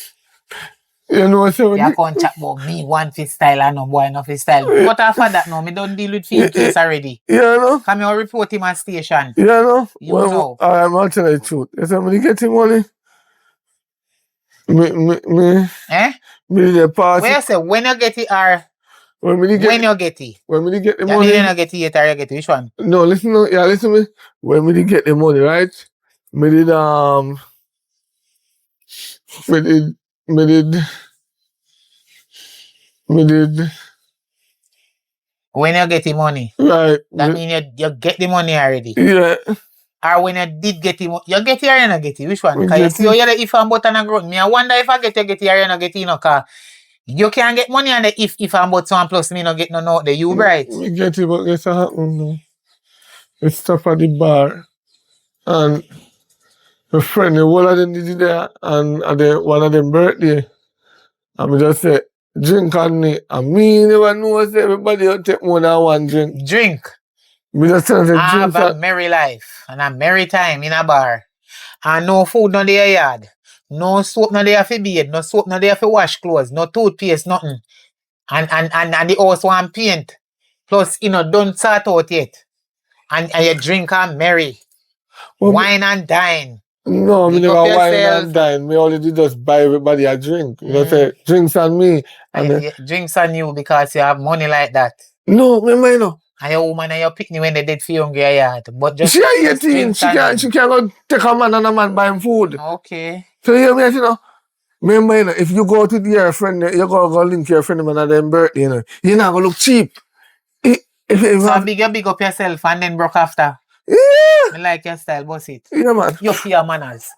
You know, so You can't chat about me one fit style and no boy no fit style. But after that now, me don't deal with film case already. you know? Come here report him at station. You know? You know. I'm not telling the truth. You say when you get him money, me Eh? me the party. Where you say when you get it or When you get the you get it money. You not get it yet or you get it? Which one? No, listen to me. When we get the money, right? Me did When you get the money. Right. That means you get the money already. Yeah. Or when you did get it, you get it or you not get it? Which one? We Because you get see how you're the if and but and a grown. Me I wonder if I get you get it or you not get it, cause you can get money on the if and but one plus me not get no note. You bright. We get it, but guess what happened now? We stop at the bar and my friend, the whole of them did it there and at one of them birthday. And we just say, drink on me. And me never know say everybody will take more than one drink. Drink. We just tell them I drink. have a merry life and a merry time in a bar. And no food no there yard. No soap no there for bathe. No soap no there for wash clothes. No toothpaste, nothing. And the house want paint. Plus, don't sort out yet. And you drink and merry. Well, wine and dine. No, me Pick never up wine yourself. and dine. Me only do just buy everybody a drink. You know, say drinks on me. And then, Drinks on you because you have money like that. no, remember, you know. And your woman and your picnic when they did for you hungry yard. But just She a just 18. drinks She on can't you. go take a man and a man buy him food. Okay. So you hear me, you know. Remember, you know, if you go to your friend, you go link your friend man at them birthday, you know, you're not gonna look cheap. If So big up yourself and then broke after. yeah. I like your style, boss it. Yeah, man. You fear manners.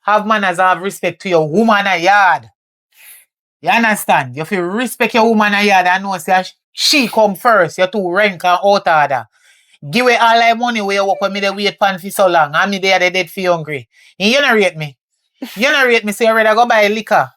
Have manners, have respect to your woman a yard. You understand? You feel respect your woman a yard and know say she come first. You two rank and out order. Give away all that money where you work with me the wait pan for so long. And me there they dead for hungry. And you not rate me. You not rate me, so you rather go buy liquor.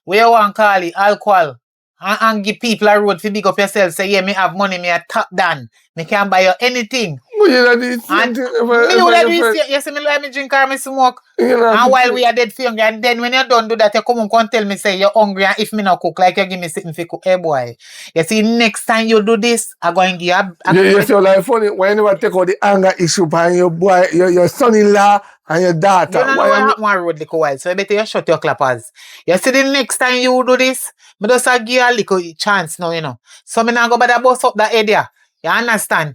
Where you want call it, alcohol. And give people a road to big up yourself. Say, yeah, me have money, me a top down. Me can buy you anything. But you know this And thing. me would have this, you see me like me drink or me smoke. And while we are dead for hungry, and then when you don't do that, you come and tell me, say, you're hungry, and if me not cook, like you give me something for cook. Hey, boy. You see, next time you do this, I'm going to give you you see, like funny, why you never take out the anger issue behind your boy, your son-in-law and your daughter? You don't know what happened on road little while, so you better you shut your clappers. You see, the next time you do this, me just give you a little chance now, you know. So me not go bother bust up that area. You understand?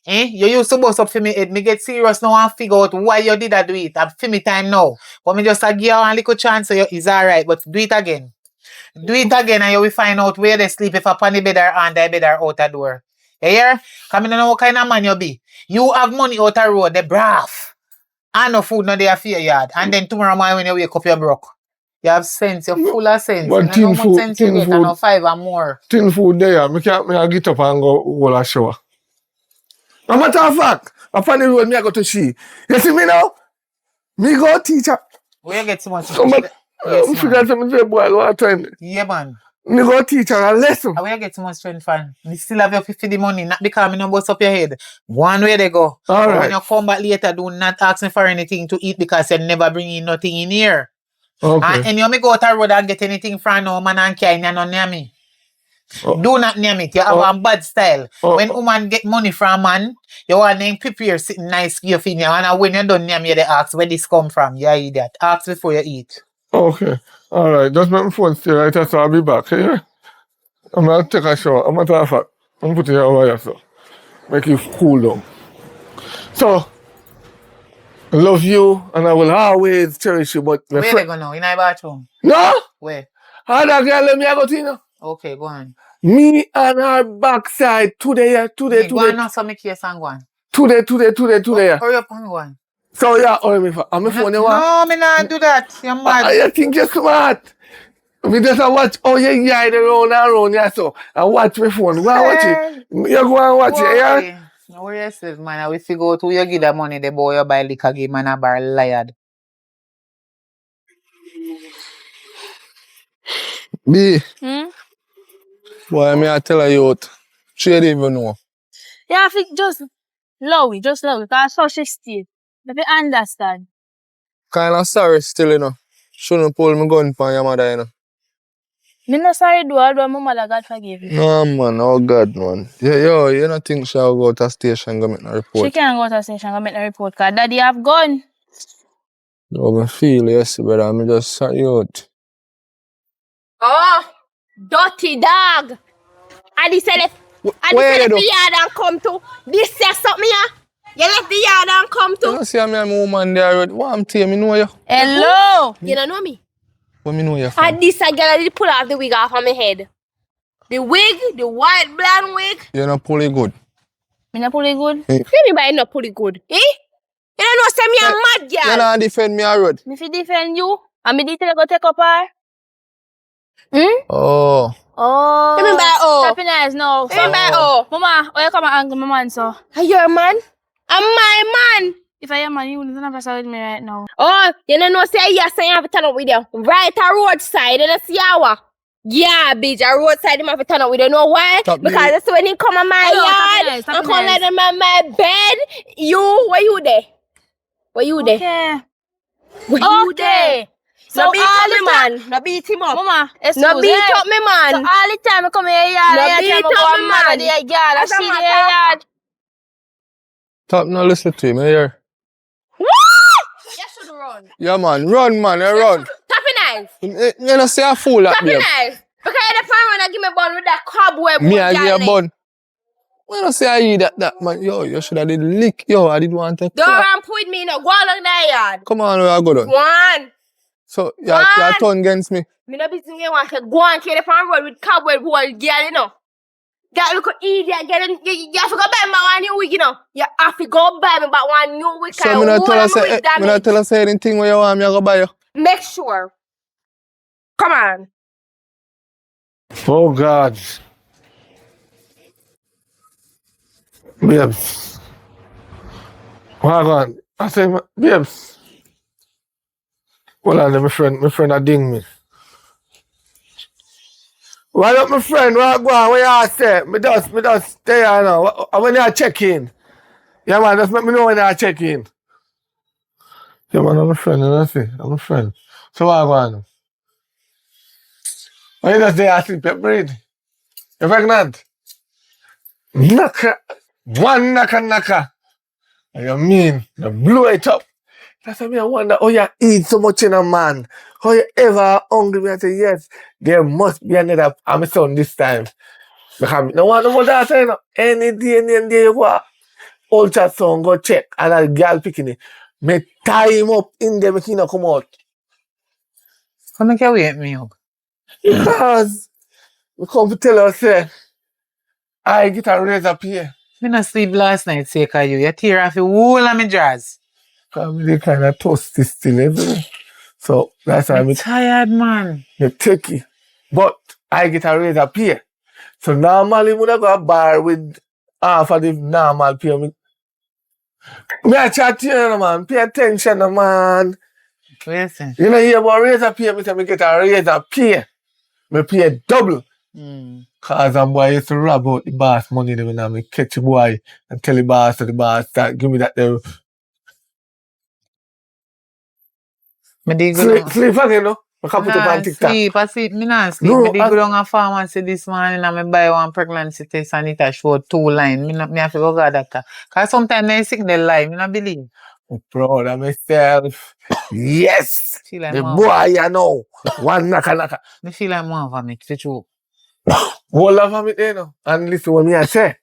You used to bust up for me head. Me get serious now and figure out why you did that do it. I'm for me time now. But me just give you a little chance so it's alright. But do it again. Do it again and you will find out where they sleep if upon the bed or on the bed or out the door. You hear? Come in know what kind of man you be. You have money out the road, the braff. And no food no there for your yard. And then tomorrow morning when you wake up you're broke. You have sense, you're full of sense. But you know how much sense you get and 5 or more. Tin food there, me can't get up and go all a shower. A matter of fact, upon the road, me I go to she. You see me now? Me go teacher. Where you get so much? Somebody, Yes, forgot to say boy one time. Yeah, man. Me go teacher a lesson. Where you get so much strength from? You still have your 50 the money, not because me no bust up your head. One way they go. All right. When you come back later, do not ask me for anything to eat because you never bring in nothing in here. Okay. And you may go to the road and get anything from no man and carry no near me. Do not name it. You have a bad style. When woman get money from man, you want to prepare sitting nice gift in you. And when you don't name you, they ask where this come from. You idiot. Ask before you eat. Okay. All right. Just make my phone stay right here, so I'll be back. Yeah? I'm going to take a shower. I'm matter of fact, I'm putting it over here, so make you cool down. So, I love you, and I will always cherish you, but... Where they go now? In my bathroom? No? Where? How that girl let me go to you now? Okay, go on. Me and her backside today. Go on now, so me case and go on. Today. Hurry up and go on. So yeah, me for. I'm phone you No, me not do that. You're mad. I think you're smart. We just watch all your yard around and around, yeah, so. And watch my phone. Go and watch it. You go and watch it, yeah? No worry yourself, man. I will figure out who you give the money, the boy you buy liquor give man a bar liar. B, Hmm? boy, me I tell her youth. She don't even know. Yeah, I think just low it, because so she still. Let me understand. Kinda sorry still, you know. Shouldn't pull my gun for your mother, you know. Me no sorry do all my mother God forgive you. No, man. Oh, God, man. Yo, you don't think she'll go to station and go make a report? She can't go to the station and make a report because daddy have gun. No, I feel yes, brother. I'm just sorry youth. Oh, dirty dog. And he said if Where you do? the yard and come to this says something here. You left the yard and come You to. don't see me and my woman there already. What I'm telling you, me know you. Hello. You don't know me. What me know you from? And this a girl did pull off the wig off of my head. The wig, the white blonde wig. You're not fully good. Me not pretty good. Everybody not pretty good. Eh? You don't know say me a mad girl. You not defend me already. Me fi defend you. And me detail go take up her. Oh. Oh. You mean by oh? Happy nice now. You mean by oh? Mama, why you come and angry my man so? Are you a man? I'm my man. If I am man, you wouldn't have to with me right now. Oh, you don't know say yes, I have to turn up with you. Right a roadside, you don't see our. Yeah, bitch, a roadside, you have to turn up with you. Know why? Stop because me. that's when he come on my yard Stop and it, come let him on my bed. Where you there? Where you there? Okay. Where you there? So No beat all up me the time, man. No beat him up. Mama, excuse No beat up me So man. all the time I come here yard, No every time beat I go up and me mad man. at the girl, I That's see a the matter. yard. Stop now listen to him, here. What? You should run. Yeah, man. Run, man. You run. Tappy knife. You don't say a fool like Tappy me. knife. Because the fan wanna give me bun with that cobweb. Me, I give a bun. Why don't say I eat that, man? Yo, you should have did lick. Yo, I did want to Don't clap. run with me no. Go along that yard. Come on, where I go down. One. So, you're turn against me. Me no business you want to go and kill the fan road with cobweb whole girl, you know. That look idiot, girl. You have to go buy me one new wig, you know. You have to go buy me about one new wig. So, me not tell us anything where you want me to go buy you. Make sure. Come on. Oh, God. Babes. Hold on. I say, babes. Hold on, my friend a ding me. Why not my friend? What go on? What you say? Me just stay here now. When you check in. Yeah, man, just let me know when you check in. Yeah, man, I'm a friend, you know see? I'm a friend. So what go on? Why you just stay asleep, you breathe? You pregnant? Knocker. One knocker. You mean? You blow it up. That's why I wonder how you eat so much in a man. How you ever hungry? Me I say, yes, there must be another. I'm my son this time. Because no one know that you know. Any day you go ultrasound, go check, and a girl picking it. Me tie him up in there, make him not come out. Come make you wake me up. Because we come to tell us, say, I get a razor here. Me not sleep last night, sake of you. You tear off the whole of my jaws. Because we kind of toasty still, isn't it? So that's why I'm tired, man. me take it. But I get a razor here. So normally when I go a bar with half of the normal pay, me I chat to you, man. Pay attention, man. Listen. You know, hear about razor pay, me say me get a razor pay. Me pay double. Cause a boy used to rob out the boss money then when I me catch a boy and tell the boss that give me that there. Me did go down. Sleep again, you know? I can put up on TikTok. I sleep. Me not sleep. No, Me did go down a pharmacy this morning and me buy one pregnancy test and it a show 2 lines. Me have to go to doctor. Cause sometimes they sick they lie. Me not believe. I'm proud of myself. Yes! Feel like The mom. boy, you know. One knocker. Me feel like mom for me. It's true. Whole of it, you know. And listen what me I say.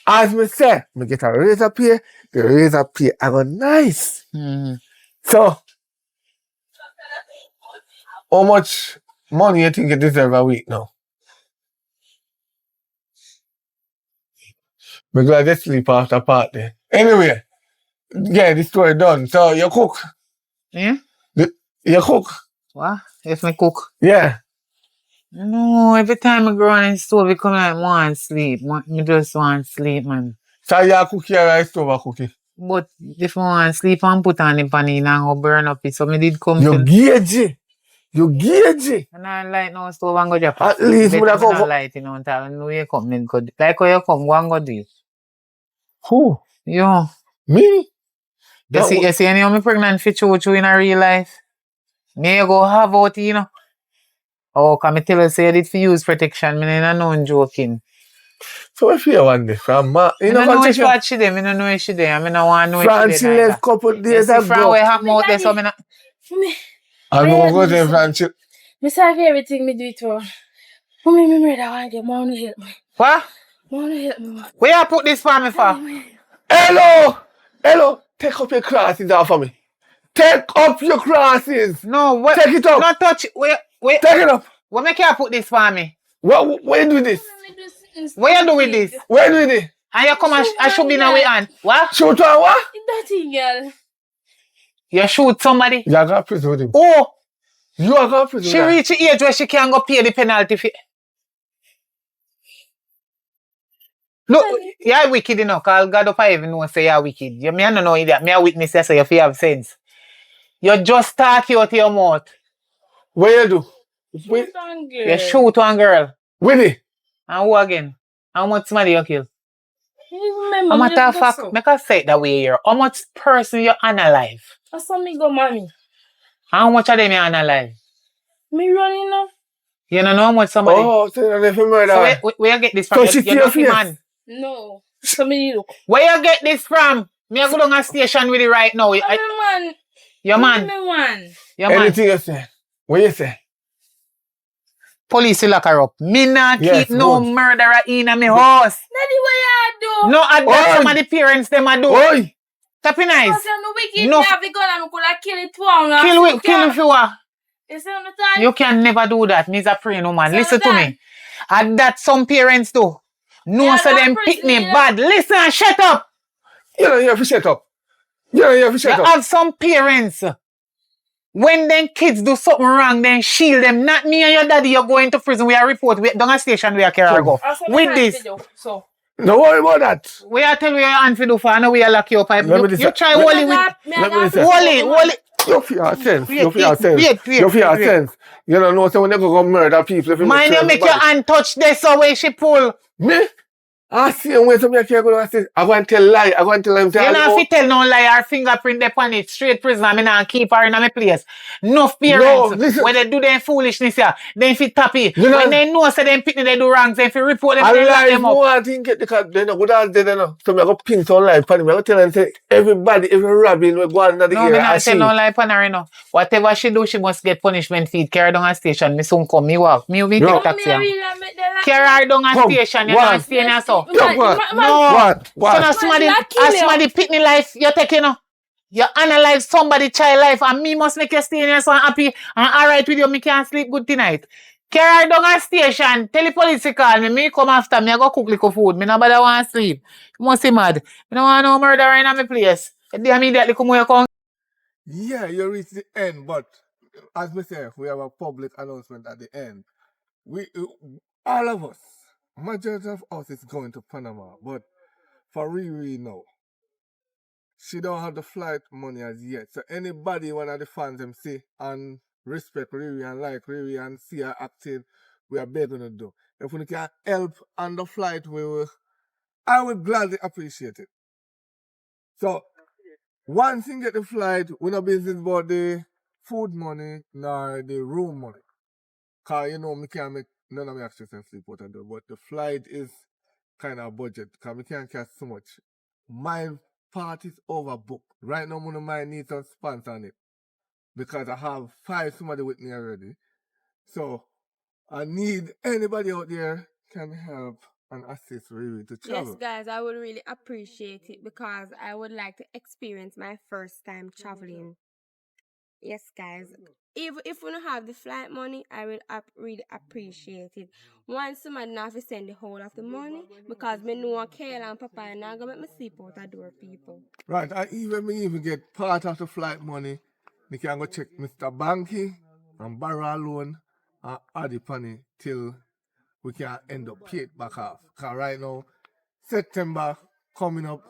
As me say, me get a razor pay. The razor pay I go nice. So, how much money you think you deserve a week now? I'm glad they sleep after party. Anyway, yeah, the story done. So you cook. Yeah? You cook. What? If me cook? Yeah. No, every time I go on in store, we come like want sleep. Me just want sleep, man. So you cook your rice over cookie. But if I want sleep and put on the pan in and go burn up it, so me did come You to... gauge. You gauge. And I light no stove and go drop At it. least Better me me da go not for... light it on time. When you come, then go... Like how you come, go and go do it. Who? Yo. Me? You see any of me pregnant for you in a real life? Me you go have out, you know. Oh, can me tell you say you did for use protection, me not know joking. So if you want this from ma, you I don't know know which part she there, I don't know where she there. I don't want to know where she France there left couple You days see Fran ago. where have mouth there, so me not... I'm gonna go to France. Me sorry for everything me do it for. Mommy, me murder one day. Mom help me. What? Mom help me. Where you put this for me for? Hello. Take up your crosses off of me. Take up your crosses. No, where... Take it up. Not touch... Where... Take it up. Where make you put this for me? Where you do this? What you do with this? Where you do this? And you come and shoot me in a way hand. What? Shoot on what? That thing, girl. You shoot somebody? You are going to prison with him. Oh! You are going to prison She with him. reach the age where she can go pay the penalty fee. Look, you're wicked enough, because God up I even know say you're wicked. You may not know that. Me a witness you, so you feel have sense. You just talk out your mouth. What you do? Shoot on girl. You shoot one girl. With it. And who again? How much somebody you kill? Remember, How matter of fact, make us say it that way here. How much person you unalive? I saw me go, mommy. How much of them you unalive? Me running now. You don't know how much somebody... Oh, so you don't murder. So where you get this from? So she You're not fierce. man. No. So me look. Where you get this from? Me I go down a station with it right now. I'm a man. Your man. I'm a man. Your man. Anything you say? What you say? Police will lock her up. Me not Yes, keep no good. murderer in my house. Daddy, what you do? No, I Oi. some of the parents them a do. Oi! Tappy nice. I say no wicked. No. Me have the gun and me could have kill it too. Kill if you are. You see what I'm saying? You can never do that. Me's a praying woman. So Listen to that- me. And that some parents do. No, Yeah, so that them person, pick me yeah. bad. Listen and shut up. You don't have to shut up. You don't have to shut You up. have some parents. When them kids do something wrong, then shield them. Not me and your daddy, you're going to prison. We are report. We down a station where carry her go. I saw me With hand this. to do, so. Don't worry about that. We are telling you your hand for do for. I know we are lock you up. Let me You listen. try Let- Wally with... Let me listen. Wally. You feel sense. Wait, You feel sense. wait. You feel sense. You don't know, so when they go murder people, if you Mind you make your hand touch this so way she pull. Me? I see when somebody can't go to say, I go and tell lie. I go and tell them. You know if you tell no lie, her fingerprint they on it, straight prison, I mean, and keep her in my place. Enough parents, listen. when they do their foolishness here, then if you tap it. You know- When they know so them pick they do wrong, then if you report them, I they lock lie them up. more, I think, because they know good as they know. So I go pin some lie for them. I go tell them, say, everybody, every rabbin will go on the No, me area. not say no lie upon her, you know. Whatever she do, she must get punishment feed. Carry down a station, me soon come, me walk. Me take No. taxi. Me am. really make them like- Carry her down a Come, station, you one. don't stay in her so. Come on. No. What? So now somebody, Man, kill as you. somebody pick me life, you take, you know. You analyze somebody child life and me must make you stay in here so happy and alright with you, me can't sleep good tonight. Carry her down a station, tell the police to call me, me come after me, I go cook little food, me nobody want to sleep. You must be mad. Me don't want no murderer in my place. They immediately come here, come. Yeah, you reach the end, but as we say, we have a public announcement at the end. We, all of us, majority of us is going to Panama, but for Riri now, she don't have the flight money as yet. So anybody, one of the fans them see and respect Riri and like Riri and see her acting, we are begging to do. If we can help on the flight, I would gladly appreciate it. So once you get the flight, we're not business about the food money nor the room money. Cause you know me can't make none of my actors and sleep what I do. But the flight is kind of budget because we can't catch so much. My part is overbooked. Right now one of mine needs some sponsor on it. Because I have 5 somebody with me already. So I need anybody out there can help and assist really to travel. Yes, guys, I would really appreciate it because I would like to experience my first time traveling Yes, guys. If we don't have the flight money, I will really appreciate it. Once somebody not to send the whole of the money because me know Kayla and Papa and I gonna make me sleep out the door, people. Right, I even get part of the flight money. You can go check Mr. Banky and borrow a loan and add it on it till we can end up pay it back off. Because right now, September coming up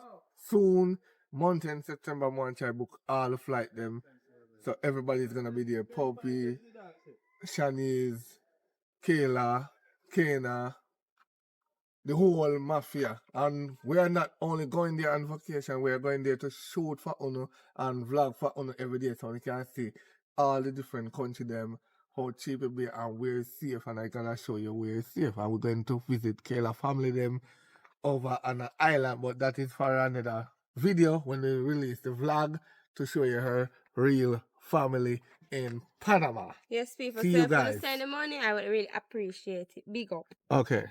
soon, month end September month, I book all the flight them. So everybody's gonna be there. Poppy, Shanice, Kayla, Kana, the whole mafia. And we are not only going there on vacation, we are going there to shoot for Uno and vlog for Uno every day so we can see all the different country them, how cheap it be and where it's safe, and I gonna show you where it's safe. And we're going to visit Kayla family them over on an island, but that is for another video when they release the vlog to show you her real family in Panama. Yes, people. See So you if you guys. send the money, I would really appreciate it. Big up. Okay.